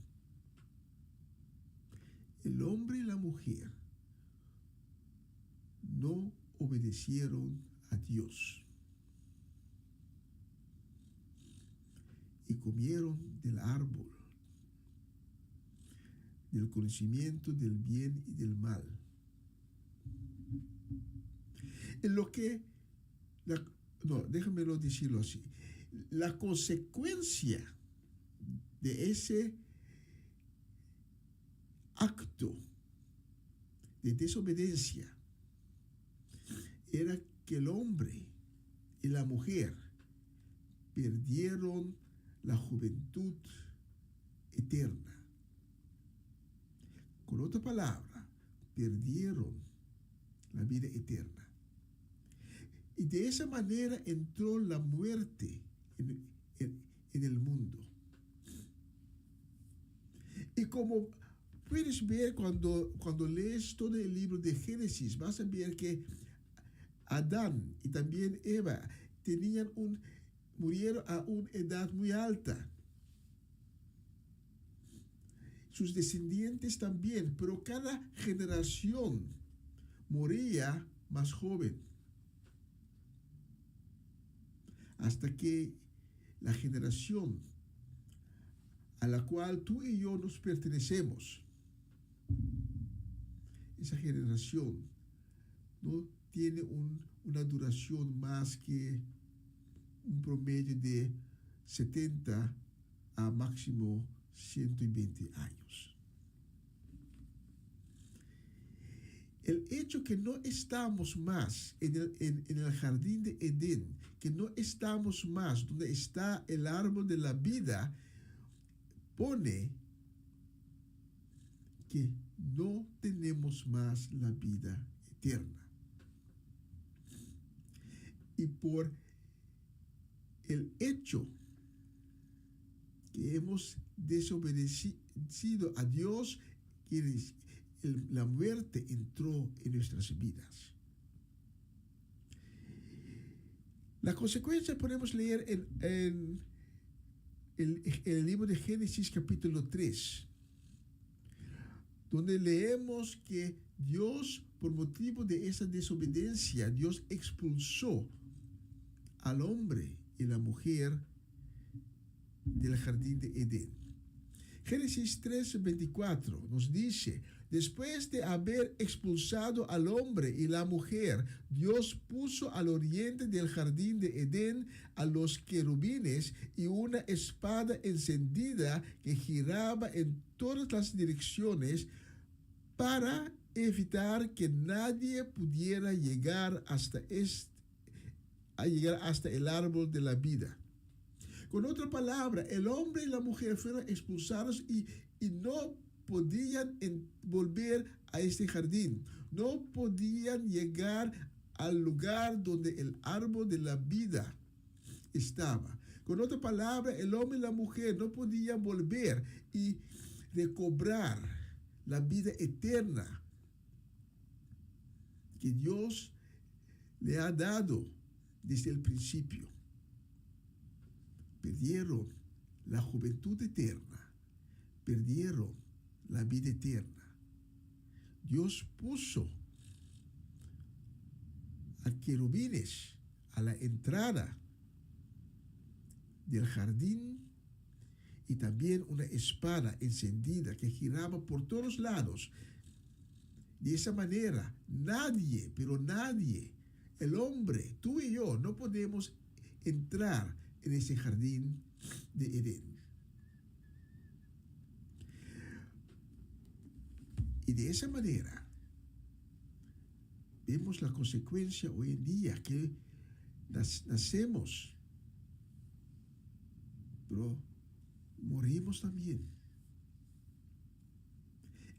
el hombre y la mujer no obedecieron a Dios y comieron del árbol del conocimiento del bien y del mal. En lo que, déjamelo decirlo así, la consecuencia de ese acto de desobediencia era que el hombre y la mujer perdieron la juventud eterna. Con otra palabra, perdieron la vida eterna. Y de esa manera entró la muerte en el mundo. Y como puedes ver cuando lees todo el libro de Génesis, vas a ver que Adán y también Eva murieron a una edad muy alta. Sus descendientes también, pero cada generación moría más joven. Hasta que la generación a la cual tú y yo nos pertenecemos, esa generación no tiene una duración más que un promedio de 70 a máximo 120 años. El hecho que no estamos más en el jardín de Edén, que no estamos más donde está el árbol de la vida, pone que no tenemos más la vida eterna. Y por el hecho que hemos desobedecido a Dios, la muerte entró en nuestras vidas. La consecuencia podemos leer en el libro de Génesis capítulo 3, donde leemos que Dios, por motivo de esa desobediencia, Dios expulsó al hombre y la mujer del jardín de Edén. Génesis 3:24 nos dice: después de haber expulsado al hombre y la mujer, Dios puso al oriente del jardín de Edén a los querubines y una espada encendida que giraba en todas las direcciones para evitar que nadie pudiera llegar hasta el árbol de la vida. Con otra palabra, el hombre y la mujer fueron expulsados y no podían volver a este jardín. No podían llegar al lugar donde el árbol de la vida estaba. Con otra palabra, el hombre y la mujer no podían volver y recobrar la vida eterna que Dios le ha dado desde el principio. Perdieron la juventud eterna, perdieron la vida eterna. Dios puso a querubines a la entrada del jardín y también una espada encendida que giraba por todos lados. De esa manera, nadie, pero nadie, el hombre, tú y yo, no podemos entrar en ese jardín de Edén. Y de esa manera vemos la consecuencia hoy en día, que nacemos, pero morimos también.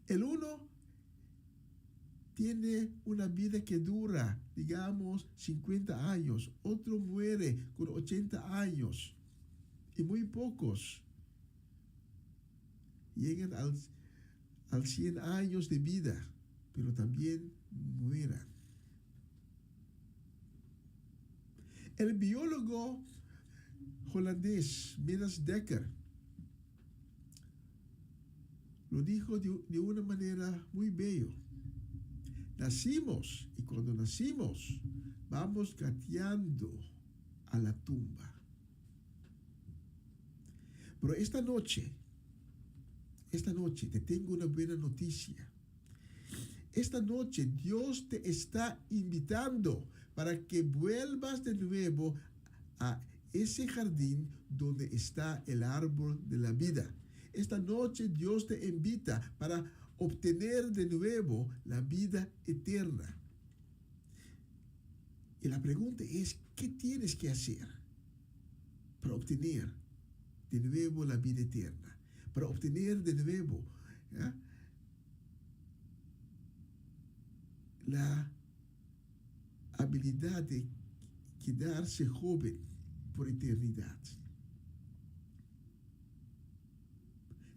El uno tiene una vida que dura, digamos, 50 años. Otro muere con 80 años. Y muy pocos llegan al 100 años de vida, pero también mueran. El biólogo holandés Midas Dekker lo dijo de una manera muy bella. Nacimos, y cuando nacimos vamos gateando a la tumba. Pero esta noche esta noche te tengo una buena noticia. Esta noche Dios te está invitando para que vuelvas de nuevo a ese jardín donde está el árbol de la vida. Esta noche Dios te invita para obtener de nuevo la vida eterna. Y la pregunta es, ¿qué tienes que hacer para obtener de nuevo la vida eterna? Para obtener de nuevo la habilidad de quedarse joven por eternidad.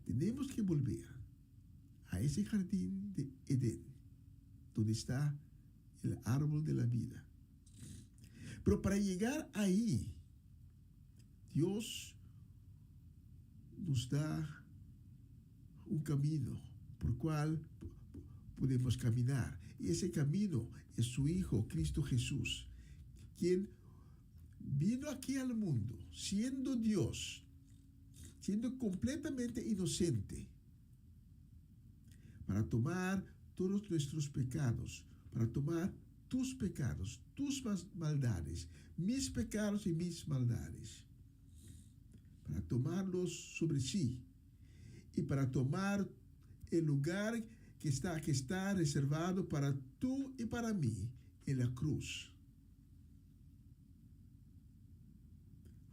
Tenemos que volver a ese jardín de Edén, donde está el árbol de la vida. Pero para llegar ahí, Dios nos da un camino por cual podemos caminar. Y ese camino es su Hijo, Cristo Jesús, quien vino aquí al mundo siendo Dios, siendo completamente inocente, para tomar todos nuestros pecados, para tomar tus pecados, tus maldades, mis pecados y mis maldades, para tomarlos sobre sí y para tomar el lugar que está reservado para tú y para mí en la cruz.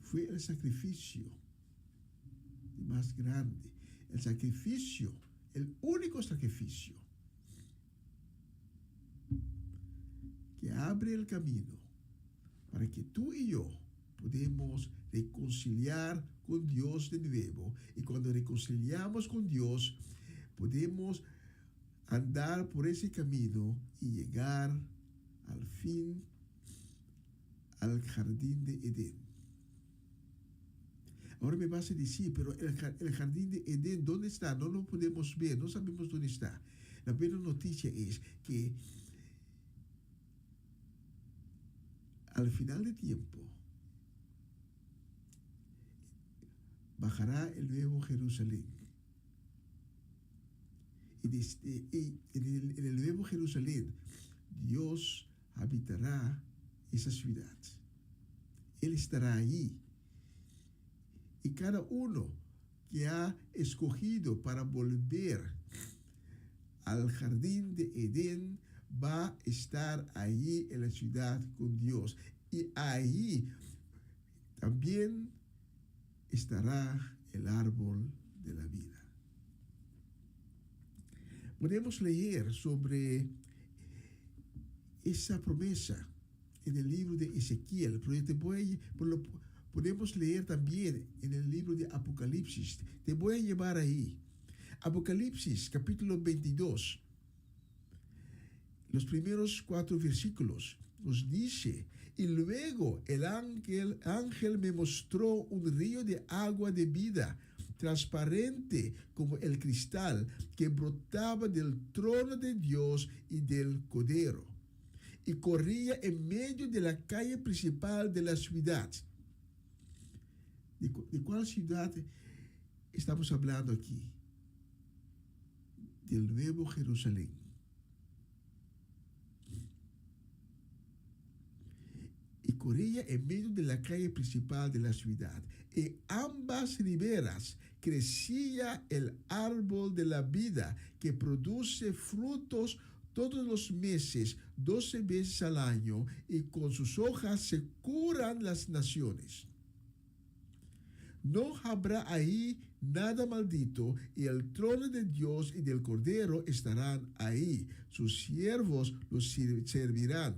Fue el sacrificio más grande, el sacrificio, el único sacrificio que abre el camino para que tú y yo podamos reconciliar con Dios de nuevo. Y cuando reconciliamos con Dios, podemos andar por ese camino y llegar al fin al jardín de Edén. Ahora me vas a decir, pero el jardín de Edén, ¿dónde está? No lo podemos ver, no sabemos dónde está. La buena noticia es que al final de tiempo bajará el nuevo Jerusalén. Y en el nuevo Jerusalén, Dios habitará esa ciudad. Él estará allí. Y cada uno que ha escogido para volver al jardín de Edén va a estar allí en la ciudad con Dios. Y allí también estará el árbol de la vida. Podemos leer sobre esa promesa en el libro de Ezequiel, pero podemos leer también en el libro de Apocalipsis. Te voy a llevar ahí. Apocalipsis, capítulo 22. Los primeros 4 versículos nos dice: y luego el ángel me mostró un río de agua de vida, transparente como el cristal, que brotaba del trono de Dios y del Cordero, y corría en medio de la calle principal de la ciudad. ¿De cuál ciudad estamos hablando aquí? Del Nuevo Jerusalén. Y corría en medio de la calle principal de la ciudad. En ambas riberas crecía el árbol de la vida, que produce frutos todos los meses, 12 veces al año, y con sus hojas se curan las naciones. No habrá ahí nada maldito, y el trono de Dios y del Cordero estarán ahí. Sus siervos los servirán,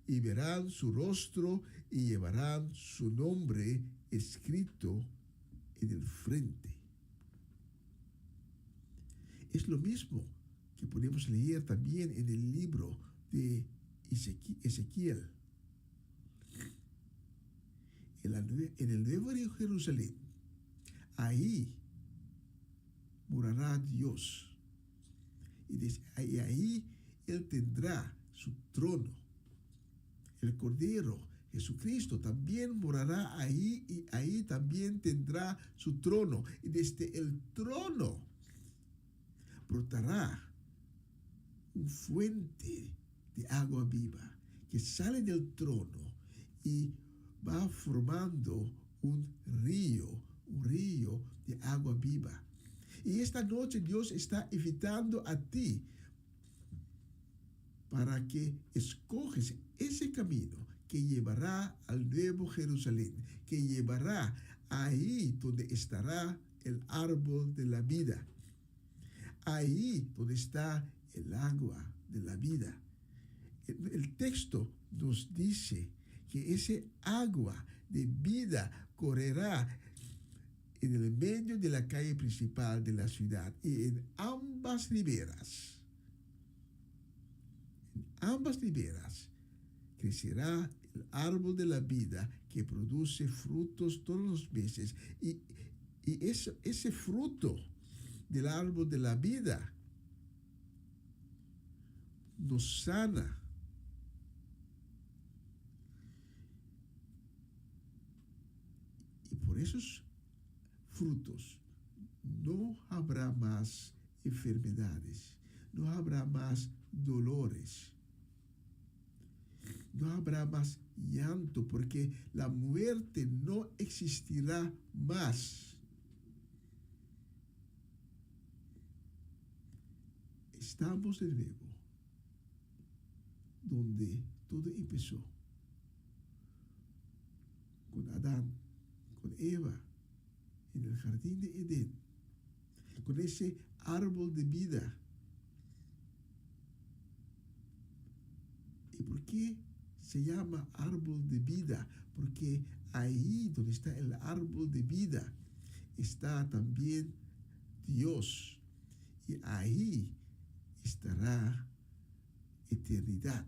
y verán su rostro, y llevarán su nombre escrito en el frente. Es lo mismo que podemos leer también en el libro de Ezequiel. En el Nuevo Jerusalén, ahí morará Dios. Y ahí Él tendrá su trono. El Cordero, Jesucristo, también morará ahí, y ahí también tendrá su trono. Y desde el trono brotará una fuente de agua viva que sale del trono y va formando un río de agua viva. Y esta noche Dios está invitando a ti para que escoges ese camino que llevará al Nuevo Jerusalén, que llevará ahí donde estará el árbol de la vida, ahí donde está el agua de la vida. El texto nos dice que ese agua de vida correrá en el medio de la calle principal de la ciudad y en ambas riberas crecerá el árbol de la vida que produce frutos todos los meses. Y ese fruto del árbol de la vida nos sana. Y por esos frutos no habrá más enfermedades, no habrá más dolores, no habrá más llanto, porque la muerte no existirá más. Estamos de nuevo donde todo empezó, con Adán, con Eva, en el jardín de Edén, con ese árbol de vida. ¿Y por qué se llama árbol de vida? Porque ahí donde está el árbol de vida está también Dios, y ahí estará eternidad.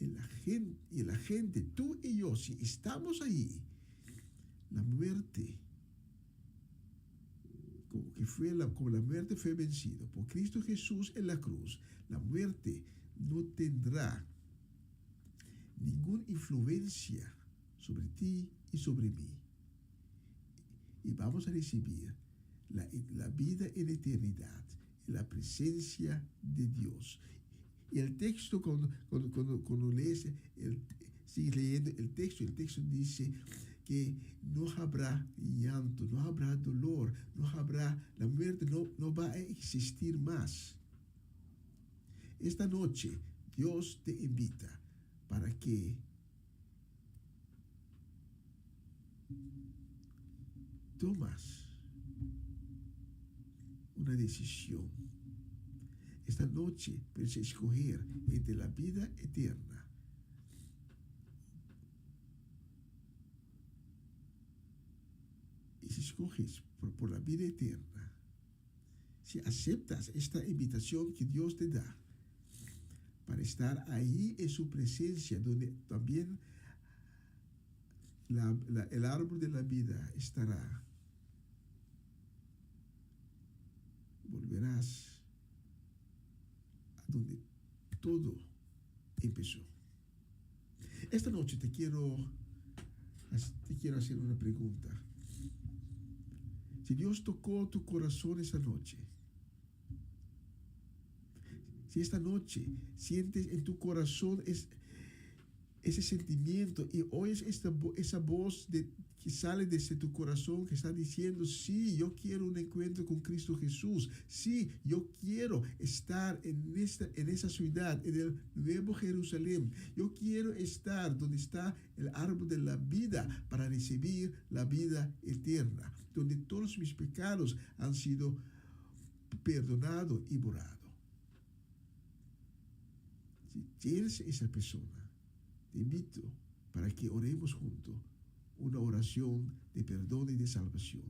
Y la gente, tú y yo, si estamos ahí, la muerte, como la muerte fue vencida por Cristo Jesús en la cruz, la muerte no tendrá ninguna influencia sobre ti y sobre mí. Y vamos a recibir la vida en eternidad, en la presencia de Dios. Y el texto, cuando lees, sigues leyendo el texto dice que no habrá llanto, no habrá dolor, la muerte no va a existir más. Esta noche Dios te invita para que tomas una decisión. Esta noche puedes escoger entre la vida eterna y si escoges por la vida eterna, si aceptas esta invitación que Dios te da para estar ahí en su presencia, donde también el árbol de la vida estará, volverás a donde todo empezó. Esta noche te quiero hacer una pregunta. Si Dios tocó tu corazón esa noche, si esta noche sientes en tu corazón ese sentimiento y oyes esa voz que sale desde tu corazón que está diciendo, sí, yo quiero un encuentro con Cristo Jesús, sí, yo quiero estar en esa ciudad, en el Nuevo Jerusalén, yo quiero estar donde está el árbol de la vida para recibir la vida eterna, donde todos mis pecados han sido perdonados y borrados. Si eres esa persona, te invito para que oremos juntos una oración de perdón y de salvación.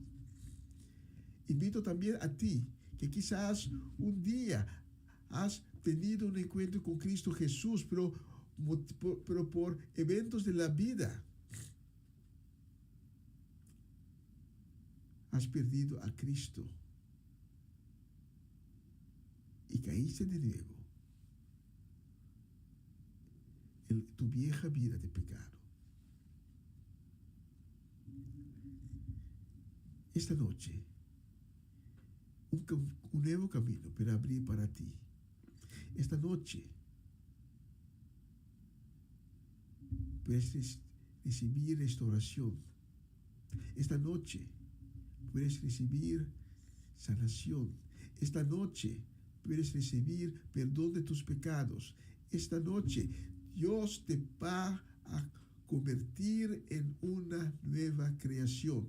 Invito también a ti que quizás un día has tenido un encuentro con Cristo Jesús, pero por eventos de la vida has perdido a Cristo y caíste de nuevo en tu vieja vida de pecado. Esta noche, un nuevo camino para abrir para ti. Esta noche puedes recibir restauración. Esta noche puedes recibir sanación. Esta noche puedes recibir perdón de tus pecados. Esta noche Dios te va a convertir en una nueva creación.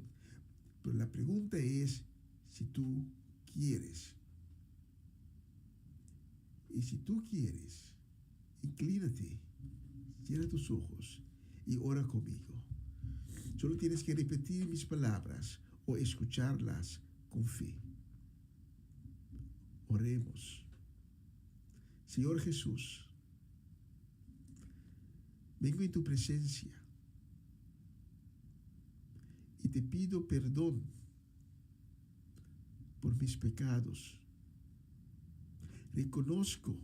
Pero la pregunta es si tú quieres. Y si tú quieres, inclínate, cierra tus ojos y ora conmigo. Solo tienes que repetir mis palabras o escucharlas con fe. Oremos. Señor Jesús, vengo en tu presencia y te pido perdón por mis pecados. Reconozco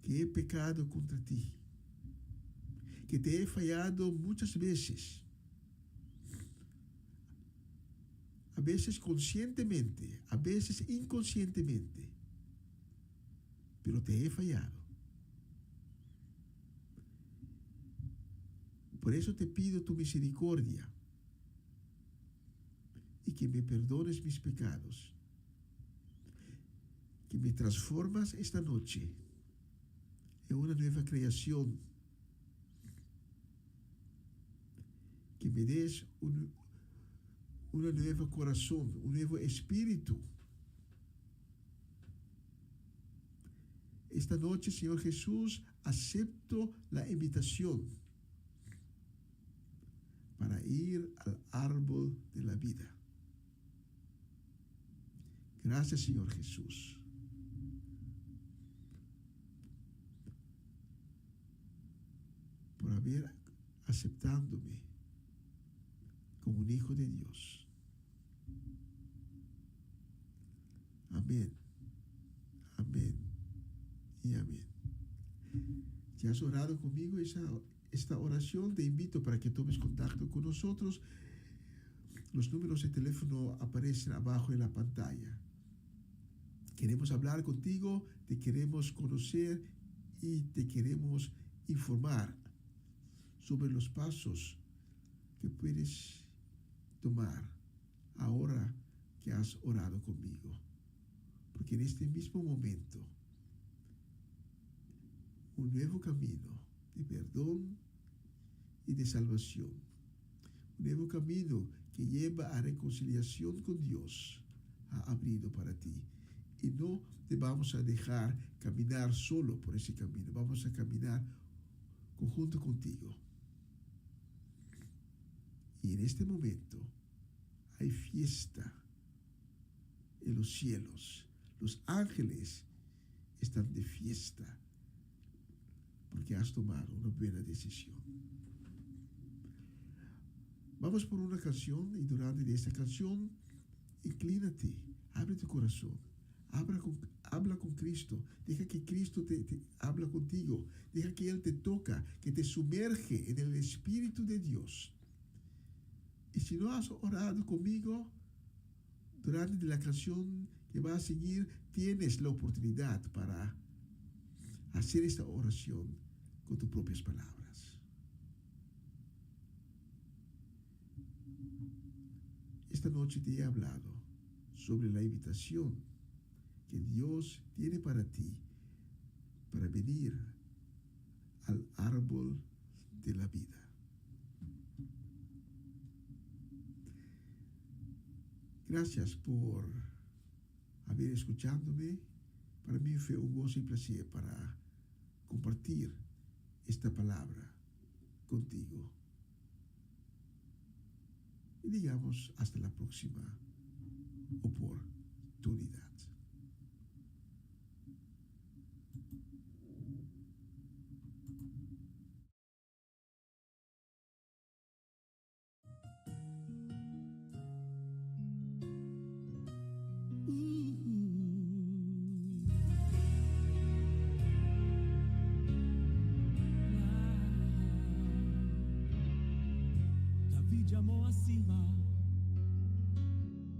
que he pecado contra ti, que te he fallado muchas veces, a veces conscientemente, a veces inconscientemente, pero te he fallado. Por eso te pido tu misericordia y que me perdones mis pecados, que me transformas esta noche en una nueva creación, que me des un nuevo corazón, un nuevo espíritu. Esta noche, Señor Jesús, acepto la invitación para ir al árbol de la vida. Gracias, Señor Jesús. Por haber aceptándome como un hijo de Dios. Amén. Amén. Y amén. Si has orado conmigo esta oración, te invito para que tomes contacto con nosotros. Los números de teléfono aparecen abajo en la pantalla. Queremos hablar contigo, te queremos conocer y te queremos informar sobre los pasos que puedes tomar ahora que has orado conmigo. Porque en este mismo momento, un nuevo camino de perdón y de salvación, un nuevo camino que lleva a reconciliación con Dios, ha abrido para ti. Y no te vamos a dejar caminar solo por ese camino, vamos a caminar conjunto contigo. Y en este momento hay fiesta en los cielos. Los ángeles están de fiesta porque has tomado una buena decisión. Vamos por una canción y durante esta canción inclínate, abre tu corazón, habla con Cristo, deja que Cristo te habla contigo, deja que Él te toca, que te sumerge en el Espíritu de Dios. Y si no has orado conmigo, durante la canción que va a seguir, tienes la oportunidad para hacer esta oración con tus propias palabras. Esta noche te he hablado sobre la invitación que Dios tiene para ti para venir al árbol de la vida. Gracias por haber escuchándome. Para mí fue un gozo y placer para compartir esta palabra contigo. Y digamos hasta la próxima oportunidad. David llamó a Siba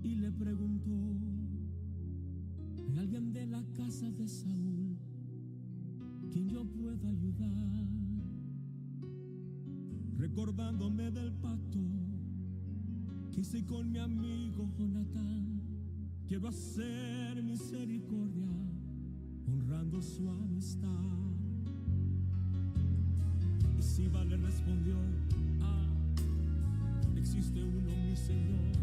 y le preguntó: ¿hay alguien de la casa de Saúl quien yo pueda ayudar? Recordándome del pacto que hice con mi amigo Jonatán, quiero hacer misericordia honrando su amistad. Y Siba le respondió: existe uno, mi Señor,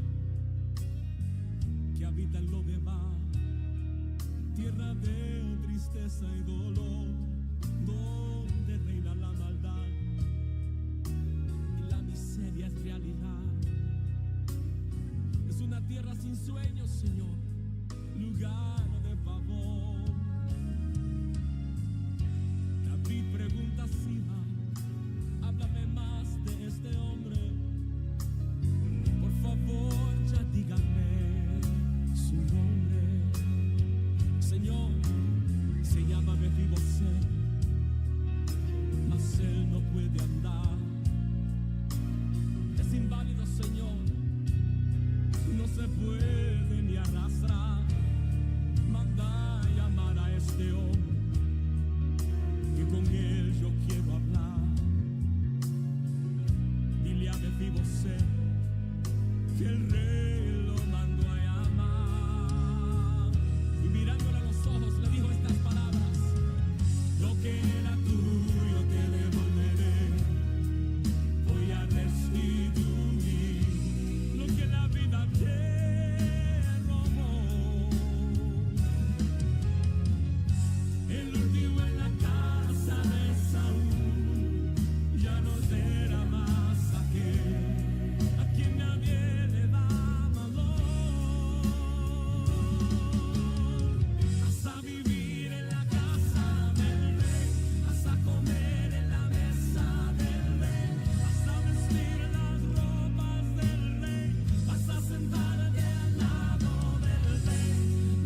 que habita en Lodebar, tierra de tristeza y dolor, donde reina la maldad y la miseria es realidad. Es una tierra sin sueños, Señor, lugar de favor. David pregunta a Siba: háblame más de este hombre, por favor, ya díganme su nombre. Señor, se llama Mefiboset, mas él no puede andar. Es inválido, Señor, no se puede ni arrastrar. Manda a llamar a este hombre, que con él yo quiero hablar. Dile a Mefiboset que el rey lo mandó a llamar. Y mirándole a los ojos le dijo estas palabras: lo que era tuyo te devolveré, voy a restituir lo que la vida te robó. El último en la casa de Saúl ya no será más aquel a quien nadie le da valor. Vas a vivir en la casa del rey, vas a comer en la mesa del rey, vas a vestir las ropas del rey, vas a sentarte al lado del rey.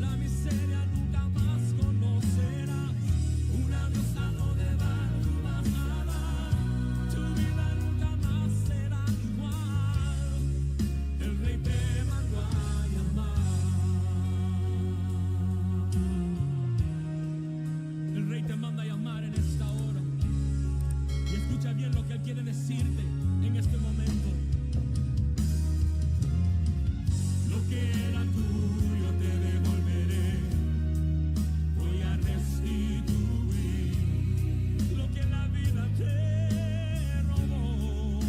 La miseria nunca más conocerás, un adiós a lo de dar tú vas a dar, tu vida nunca más será igual. El rey te mandó a llamar. El rey te manda a llamar en esta hora. Y escucha bien lo que él quiere decirte en este momento. Lo que era tuyo te devolveré, voy a restituir lo que la vida te robó.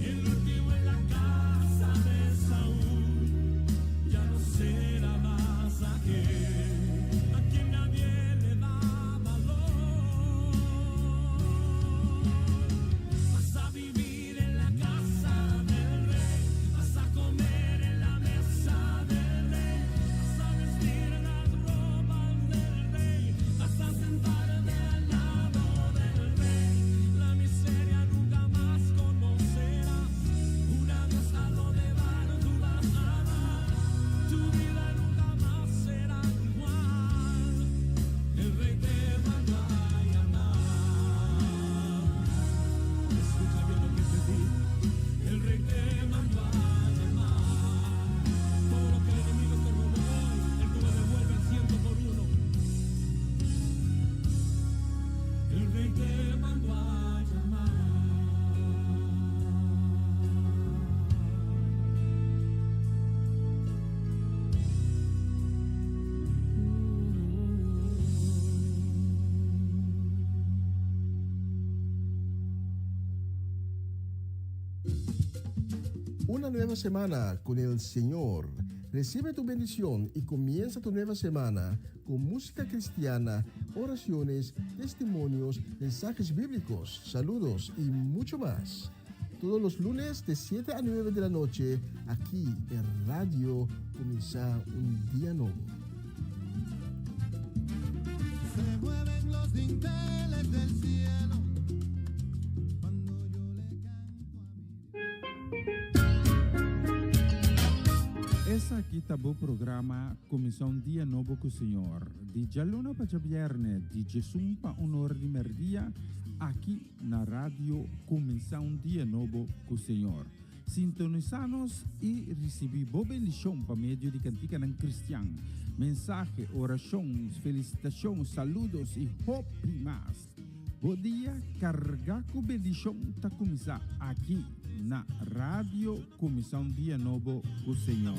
El último en la casa de Saúl ya no será más aquel a quien nadie le da valor. Vas a vivir en la casa del rey, vas a comer en la mesa del rey, vas a vestir las ropas del rey, vas a sentarte al lado del rey. La miseria nunca más conocerás, un adiós a lo de dar tú vas a dar, tu vida nunca más será igual. El rey te mandó a llamar. Escucha bien lo que te digo. El rey te mandó a llamar. Todo lo que el enemigo te robó hoy, él te lo devuelve al 100 por 1. El rey te mandó a llamar. Una nueva semana con el Señor. Recibe tu bendición y comienza tu nueva semana con música cristiana, oraciones, testimonios, mensajes bíblicos, saludos y mucho más. Todos los lunes de 7 a 9 de la noche, aquí en Radio Comienza un Día Nuevo. Se mueven los dinteles del cielo cuando yo le canto a mi Dios. Essa aqui tá o programa Comissão Dia Novo com o Senhor. De Jaluna para Viernes, de Jesus para Honor de Merdia, aqui na rádio Comissão Dia Novo com o Senhor. Sintonizarnos y recibir bendición por medio de Cantica en Cristiano. Mensaje, oración, felicitación, saludos y hope más. Bom dia, carregar com bendição está começar aqui na Rádio Comissão Dia Novo com o Senhor.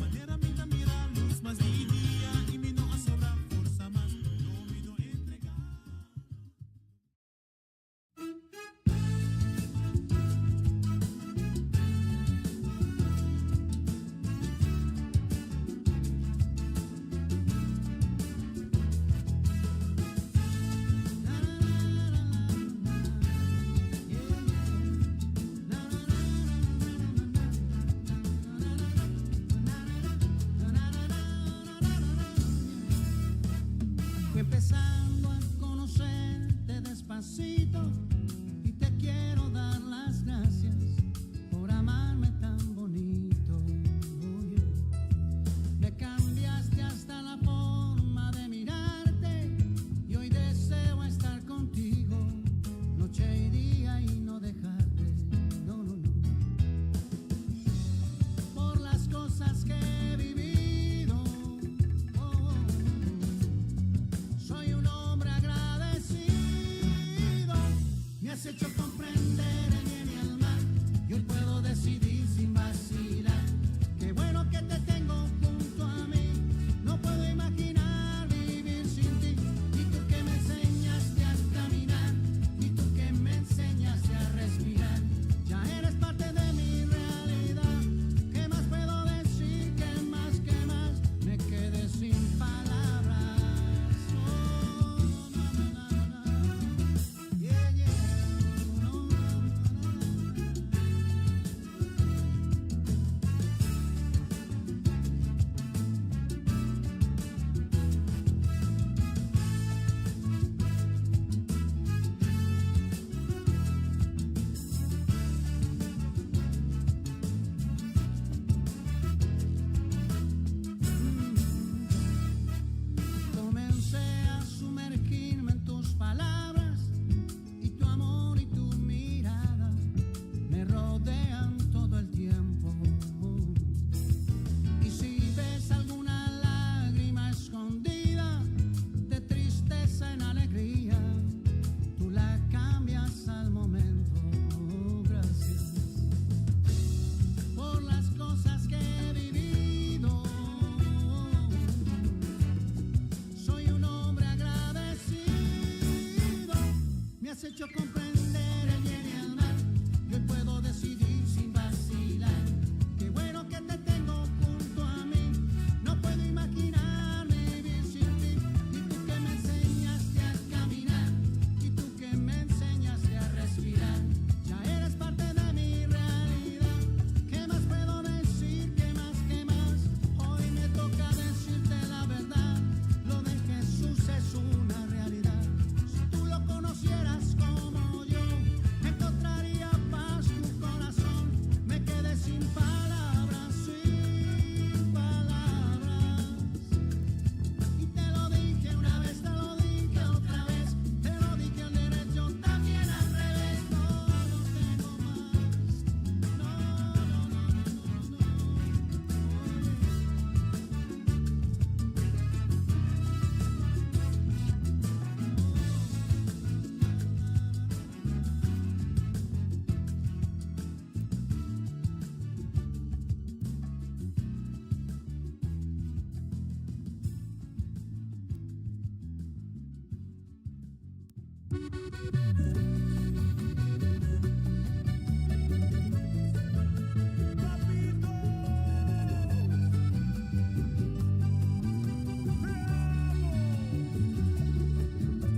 Fui empezando a conocerte despacito y te quiero dar las gracias por amarme tan bonito. Oh, yeah. Me cambiaste hasta la forma de mirarte y hoy deseo estar contigo noche y día y no dejarte. No, no, no. Por las cosas que he vivido. Soy un hombre agradecido, me has hecho comprender el bien y el mal, y hoy puedo decidir sin vacilar. Qué bueno que te tengo junto a mí, no puedo imaginar vivir sin ti. Y tú que me enseñaste a caminar, y tú que me enseñaste a respirar, ya eres parte de mi realidad. ¿Qué más puedo decir? ¿Qué más? Me quedé sin palabras. Comencé a sumergirme en tus palabras y tu amor y tu mirada me rodean todo el tiempo. Y si ves alguna lágrima escondida de tristeza en alegría, tú la cambias al momento. Gracias por las cosas que he vivido. Soy un hombre agradecido, me has hecho comprender el bien y el mal, y hoy puedo decidir sin vacilar. Qué bueno que te tengo junto a mí, no puedo imaginar vivir sin ti. Y tú que me enseñaste a caminar, y tú que me enseñaste a respirar, ya eres parte de mi realidad. ¿Qué más puedo decir? ¿Qué más? Hoy me toca decirte la verdad, lo de Jesús es una realidad. Si tú lo conocieras como yo, encontraría paz tu corazón. Me quedé sin palabras, sin palabras. Y te lo dije una vez, te lo dije otra vez, te lo dije al derecho, también al revés. No, no tengo más. No, no, no, no, no, no.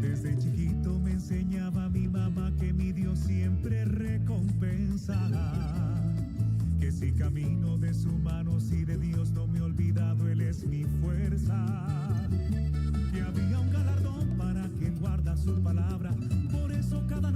Desde chiquito me enseñaba mi mamá que mi Dios siempre recompensará. Que si camino de su mano, si de Dios no me he olvidado, Él es mi fuerza. Que había un galardón para quien guarda su palabra. Por eso cada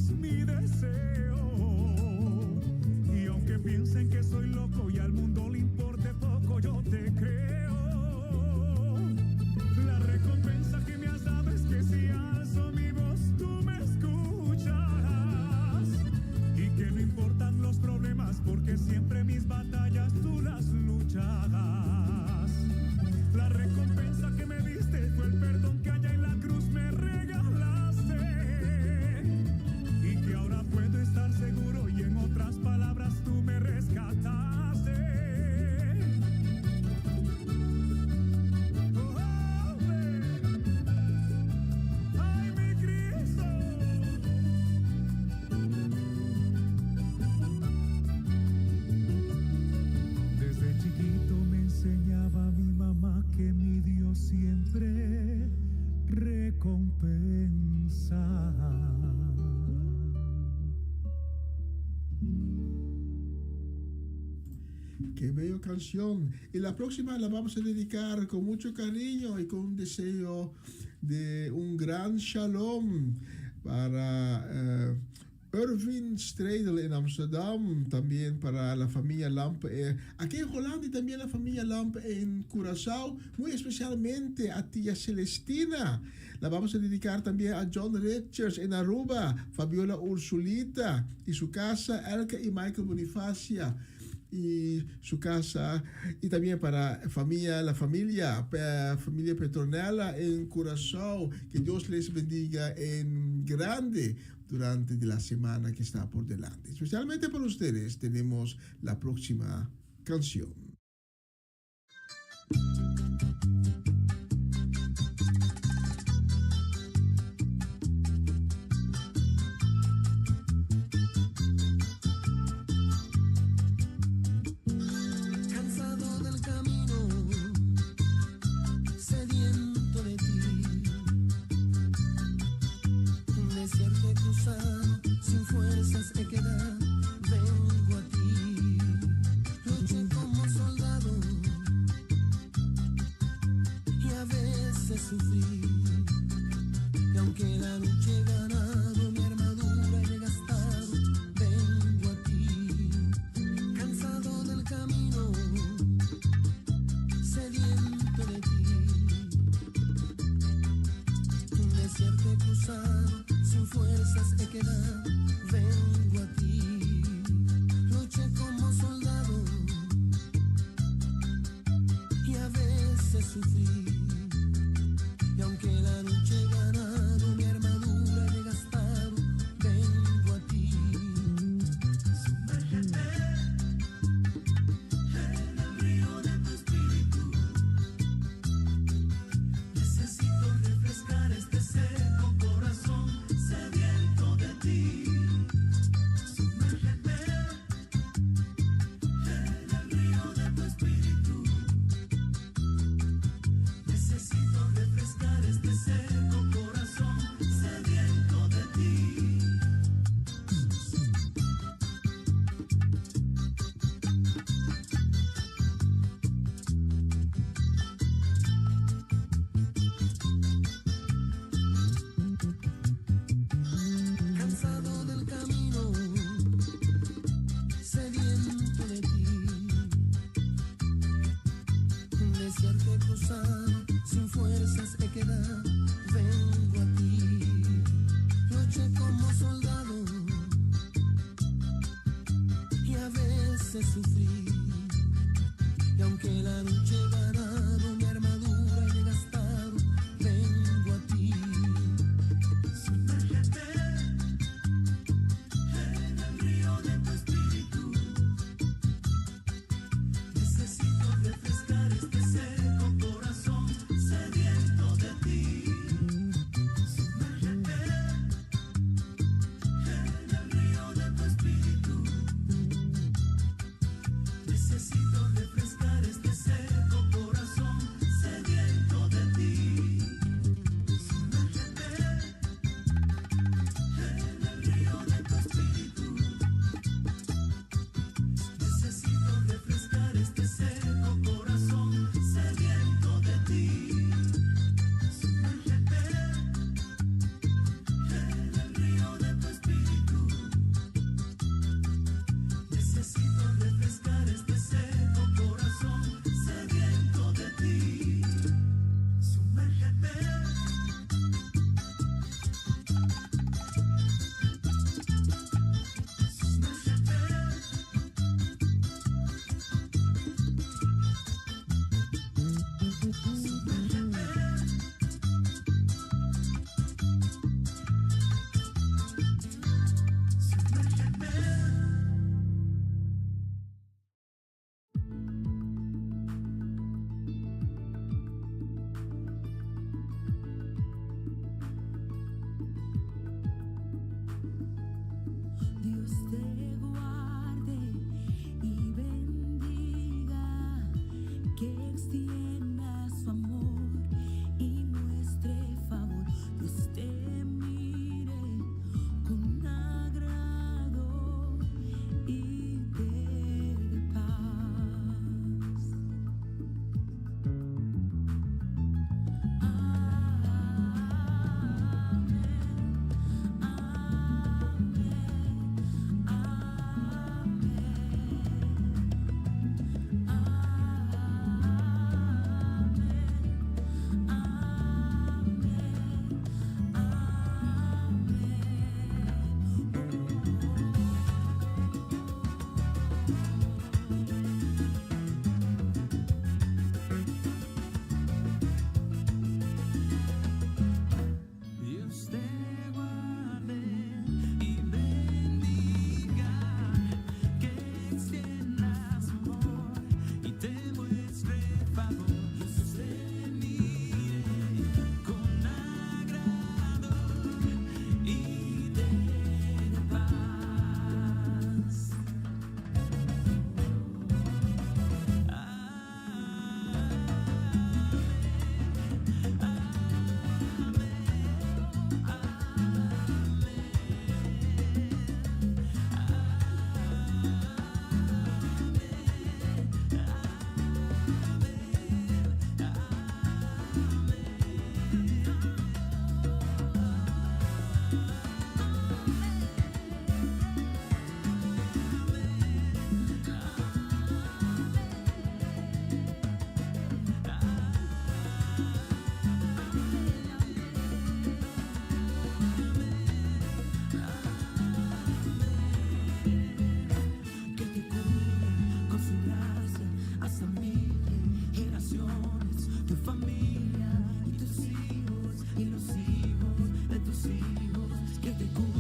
es mi deseo. Y aunque piensen que soy loco y al mundo le importe poco, yo te creo. La recompensa que me has dado es que si alzo mi voz tú me escucharás. Y que no importan los problemas porque siempre mis batallas tú las lucharás. La recompensa que me diste fue el perdón que allá en la cruz me regalaste. Y que ahora puedo estar seguro y en otras palabras tú me rescataste. Oh, ay, mi Cristo. Desde chiquito me enseñaba mi mamá que mi Dios siempre recompensa. Qué bella canción. Y la próxima la vamos a dedicar con mucho cariño y con un deseo de un gran shalom para Irvin Stredel en Amsterdam, también para la familia Lamp aquí en Holanda y también la familia Lamp en Curaçao, muy especialmente a tía Celestina. La vamos a dedicar también a John Richards en Aruba, Fabiola Ursulita y su casa, Elke y Michael Bonifacia y su casa, y también para la familia Petronella en Curaçao. Que Dios les bendiga en grande durante la semana que está por delante. Especialmente para ustedes tenemos la próxima canción. Cansado del camino, sediento de ti, desierto he cruzado, sin fuerzas he quedado, vengo a ti. Luché como soldado,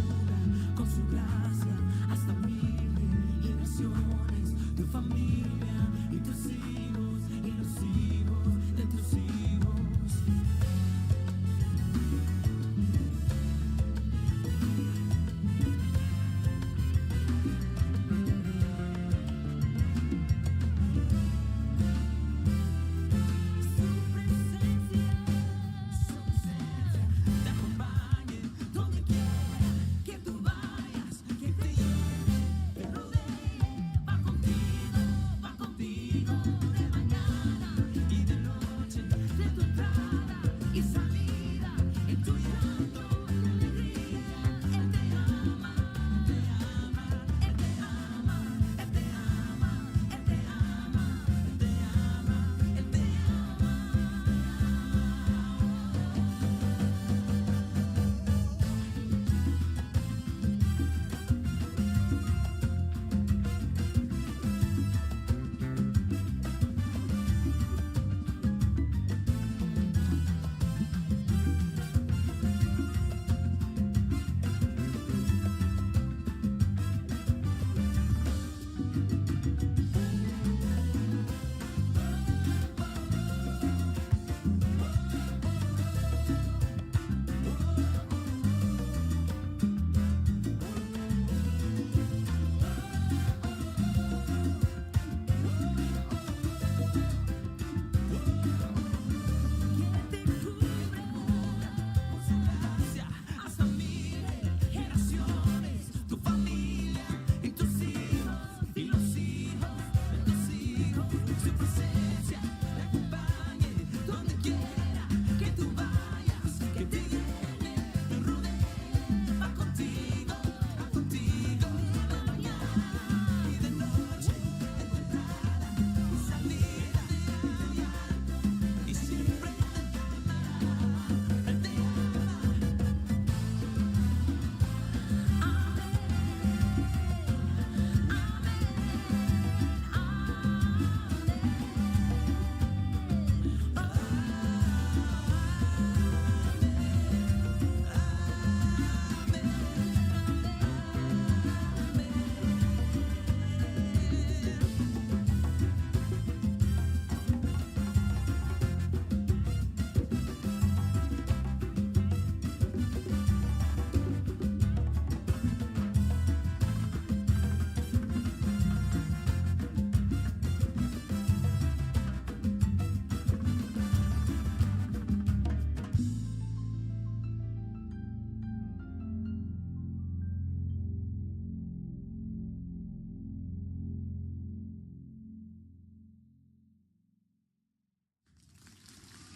cubra con su gracia hasta 1000 generaciones, tu familia y tus hijos y los hijos de tus hijos. Te acompañe donde quiera que tú vayas, que te lleve, te rodee, va contigo de mañana y de noche, de tu entrada y salida, en tu llanto, en tu alegría. Él te ama, te ama, Él te ama, Él te ama, Él te ama, Él te ama, Él te ama. Que te cubra con su gracia hasta 1000 generaciones, tu familia y tus hijos y los hijos de tus hijos. Su presencia te acompañe donde quiera que tú vayas, que te llene, te rodee, va contigo de mañana y de noche, de tu entrada y salida, y siempre te amará. Él te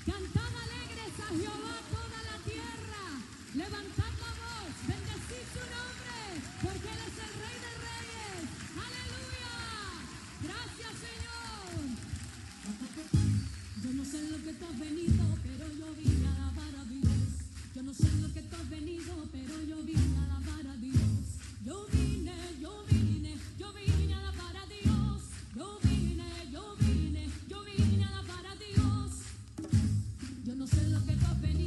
Cantad alegres a Jehová toda la tierra, levantad la voz, bendecid su nombre, porque Él es el Rey de Reyes. ¡Aleluya! Gracias, Señor. Yo no sé lo que tú has venido, pero yo vine a alabar a Dios. Yo no sé lo que tú has venido, pero yo vine a alabar a Dios. Yo vine a alabar a Dios. Yo vine a alabar a Dios. Yo no sé lo que tú has venido.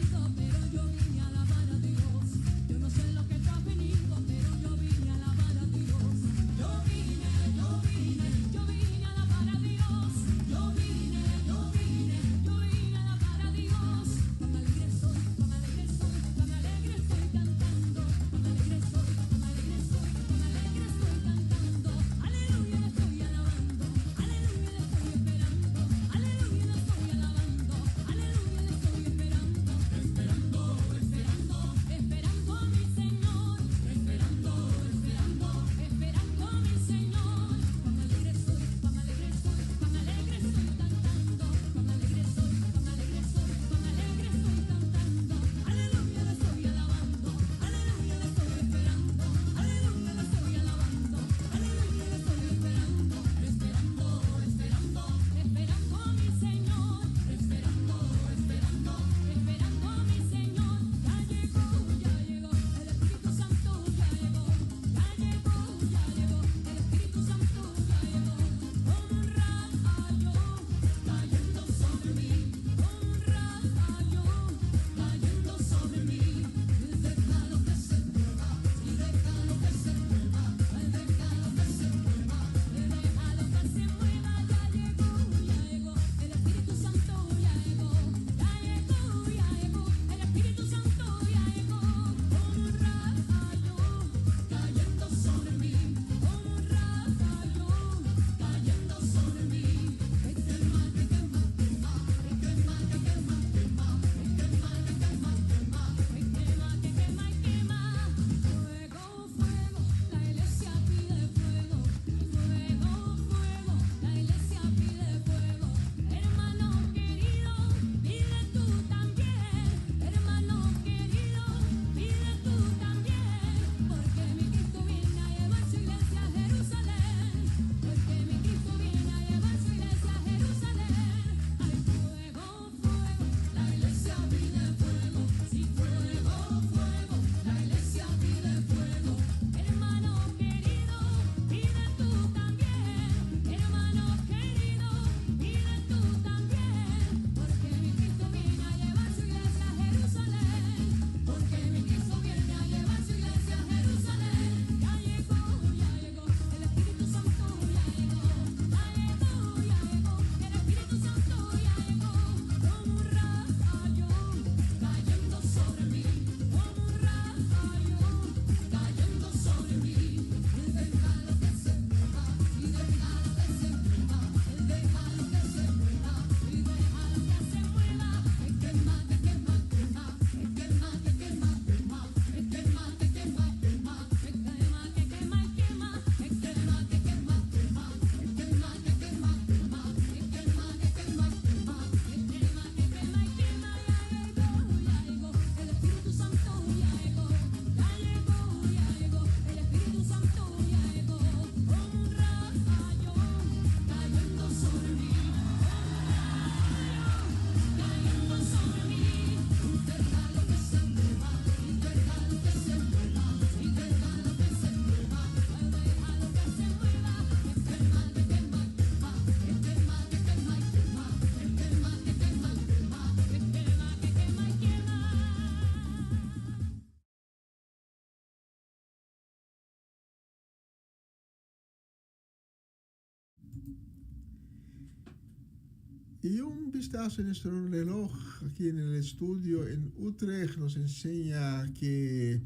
Y un vistazo en nuestro reloj aquí en el estudio en Utrecht nos enseña que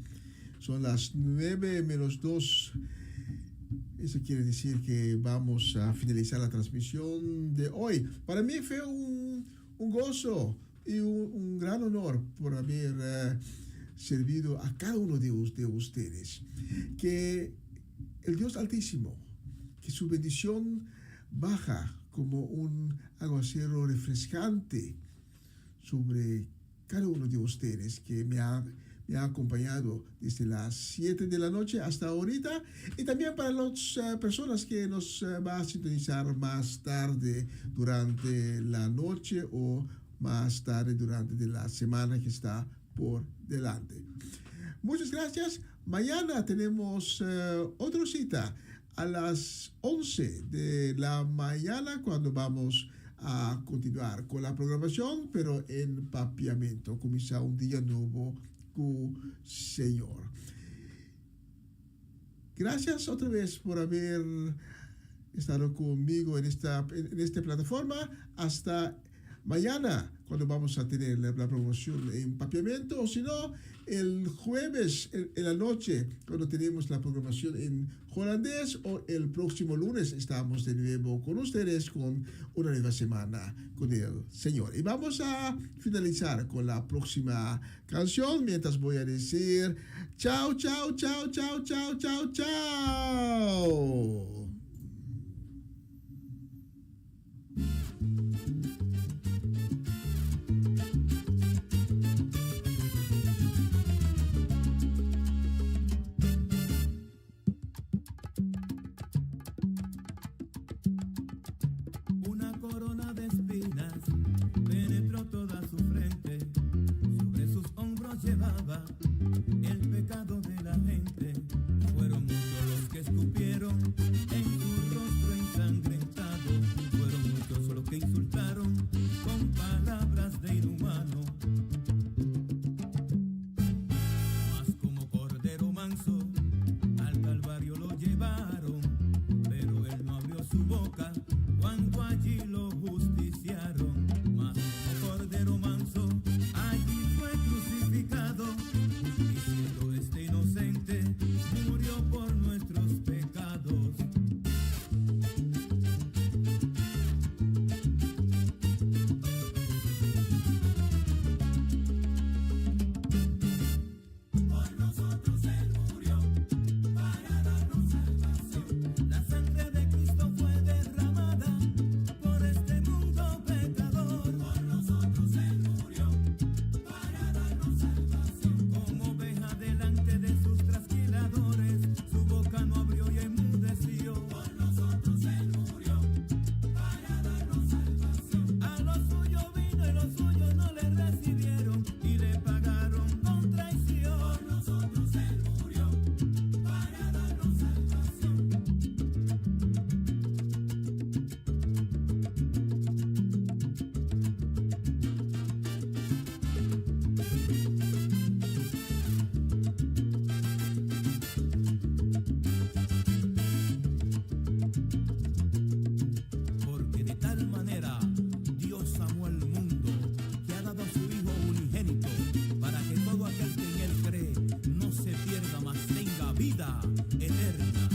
son las 9:02. Eso quiere decir que vamos a finalizar la transmisión de hoy. Para mí fue un gozo y un gran honor por haber servido a cada uno de ustedes. Que el Dios Altísimo, que su bendición baja como un aguacero refrescante sobre cada uno de ustedes que me ha acompañado desde las 7 de la noche hasta ahorita, y también para las personas que nos va a sintonizar más tarde durante la noche o más tarde durante la semana que está por delante. Muchas gracias. Mañana tenemos otra cita a las 11 de la mañana cuando vamos a continuar con la programación, pero en papiamento. Comienza un día nuevo con Señor. Gracias otra vez por haber estado conmigo en esta plataforma. Hasta mañana, cuando vamos a tener la programación en papiamento, o si no, el jueves en la noche, cuando tenemos la programación en holandés, o el próximo lunes estamos de nuevo con ustedes con una nueva semana con el Señor. Y vamos a finalizar con la próxima canción, mientras voy a decir chao, chao, chao, chao, chao, chao, chao. Llevaba el pecado de la gente. Fueron muchos los que escupieron en su rostro ensangrentado. Fueron muchos los que insultaron con palabras de inhumano. Mas como cordero manso al Calvario lo llevaron, pero él no abrió su boca cuando allí lo justiciaron. Mas como cordero manso allí fue crucificado, diciendo este inocente murió por nuestros pecados. Por nosotros él murió para darnos salvación. La sangre de Cristo fue derramada por este mundo pecador. Por nosotros él murió para darnos salvación. Como oveja delante de sus trasquiladores, su boca no abrió y enmudeció. Por nosotros él murió para darnos salvación. A lo suyo vino y los suyos no le recibieron y le pagaron con traición. Por nosotros él murió para darnos salvación. Porque de tal manera Dios amó al mundo, que ha dado a su Hijo unigénito, para que todo aquel que en él cree no se pierda, mas tenga vida eterna.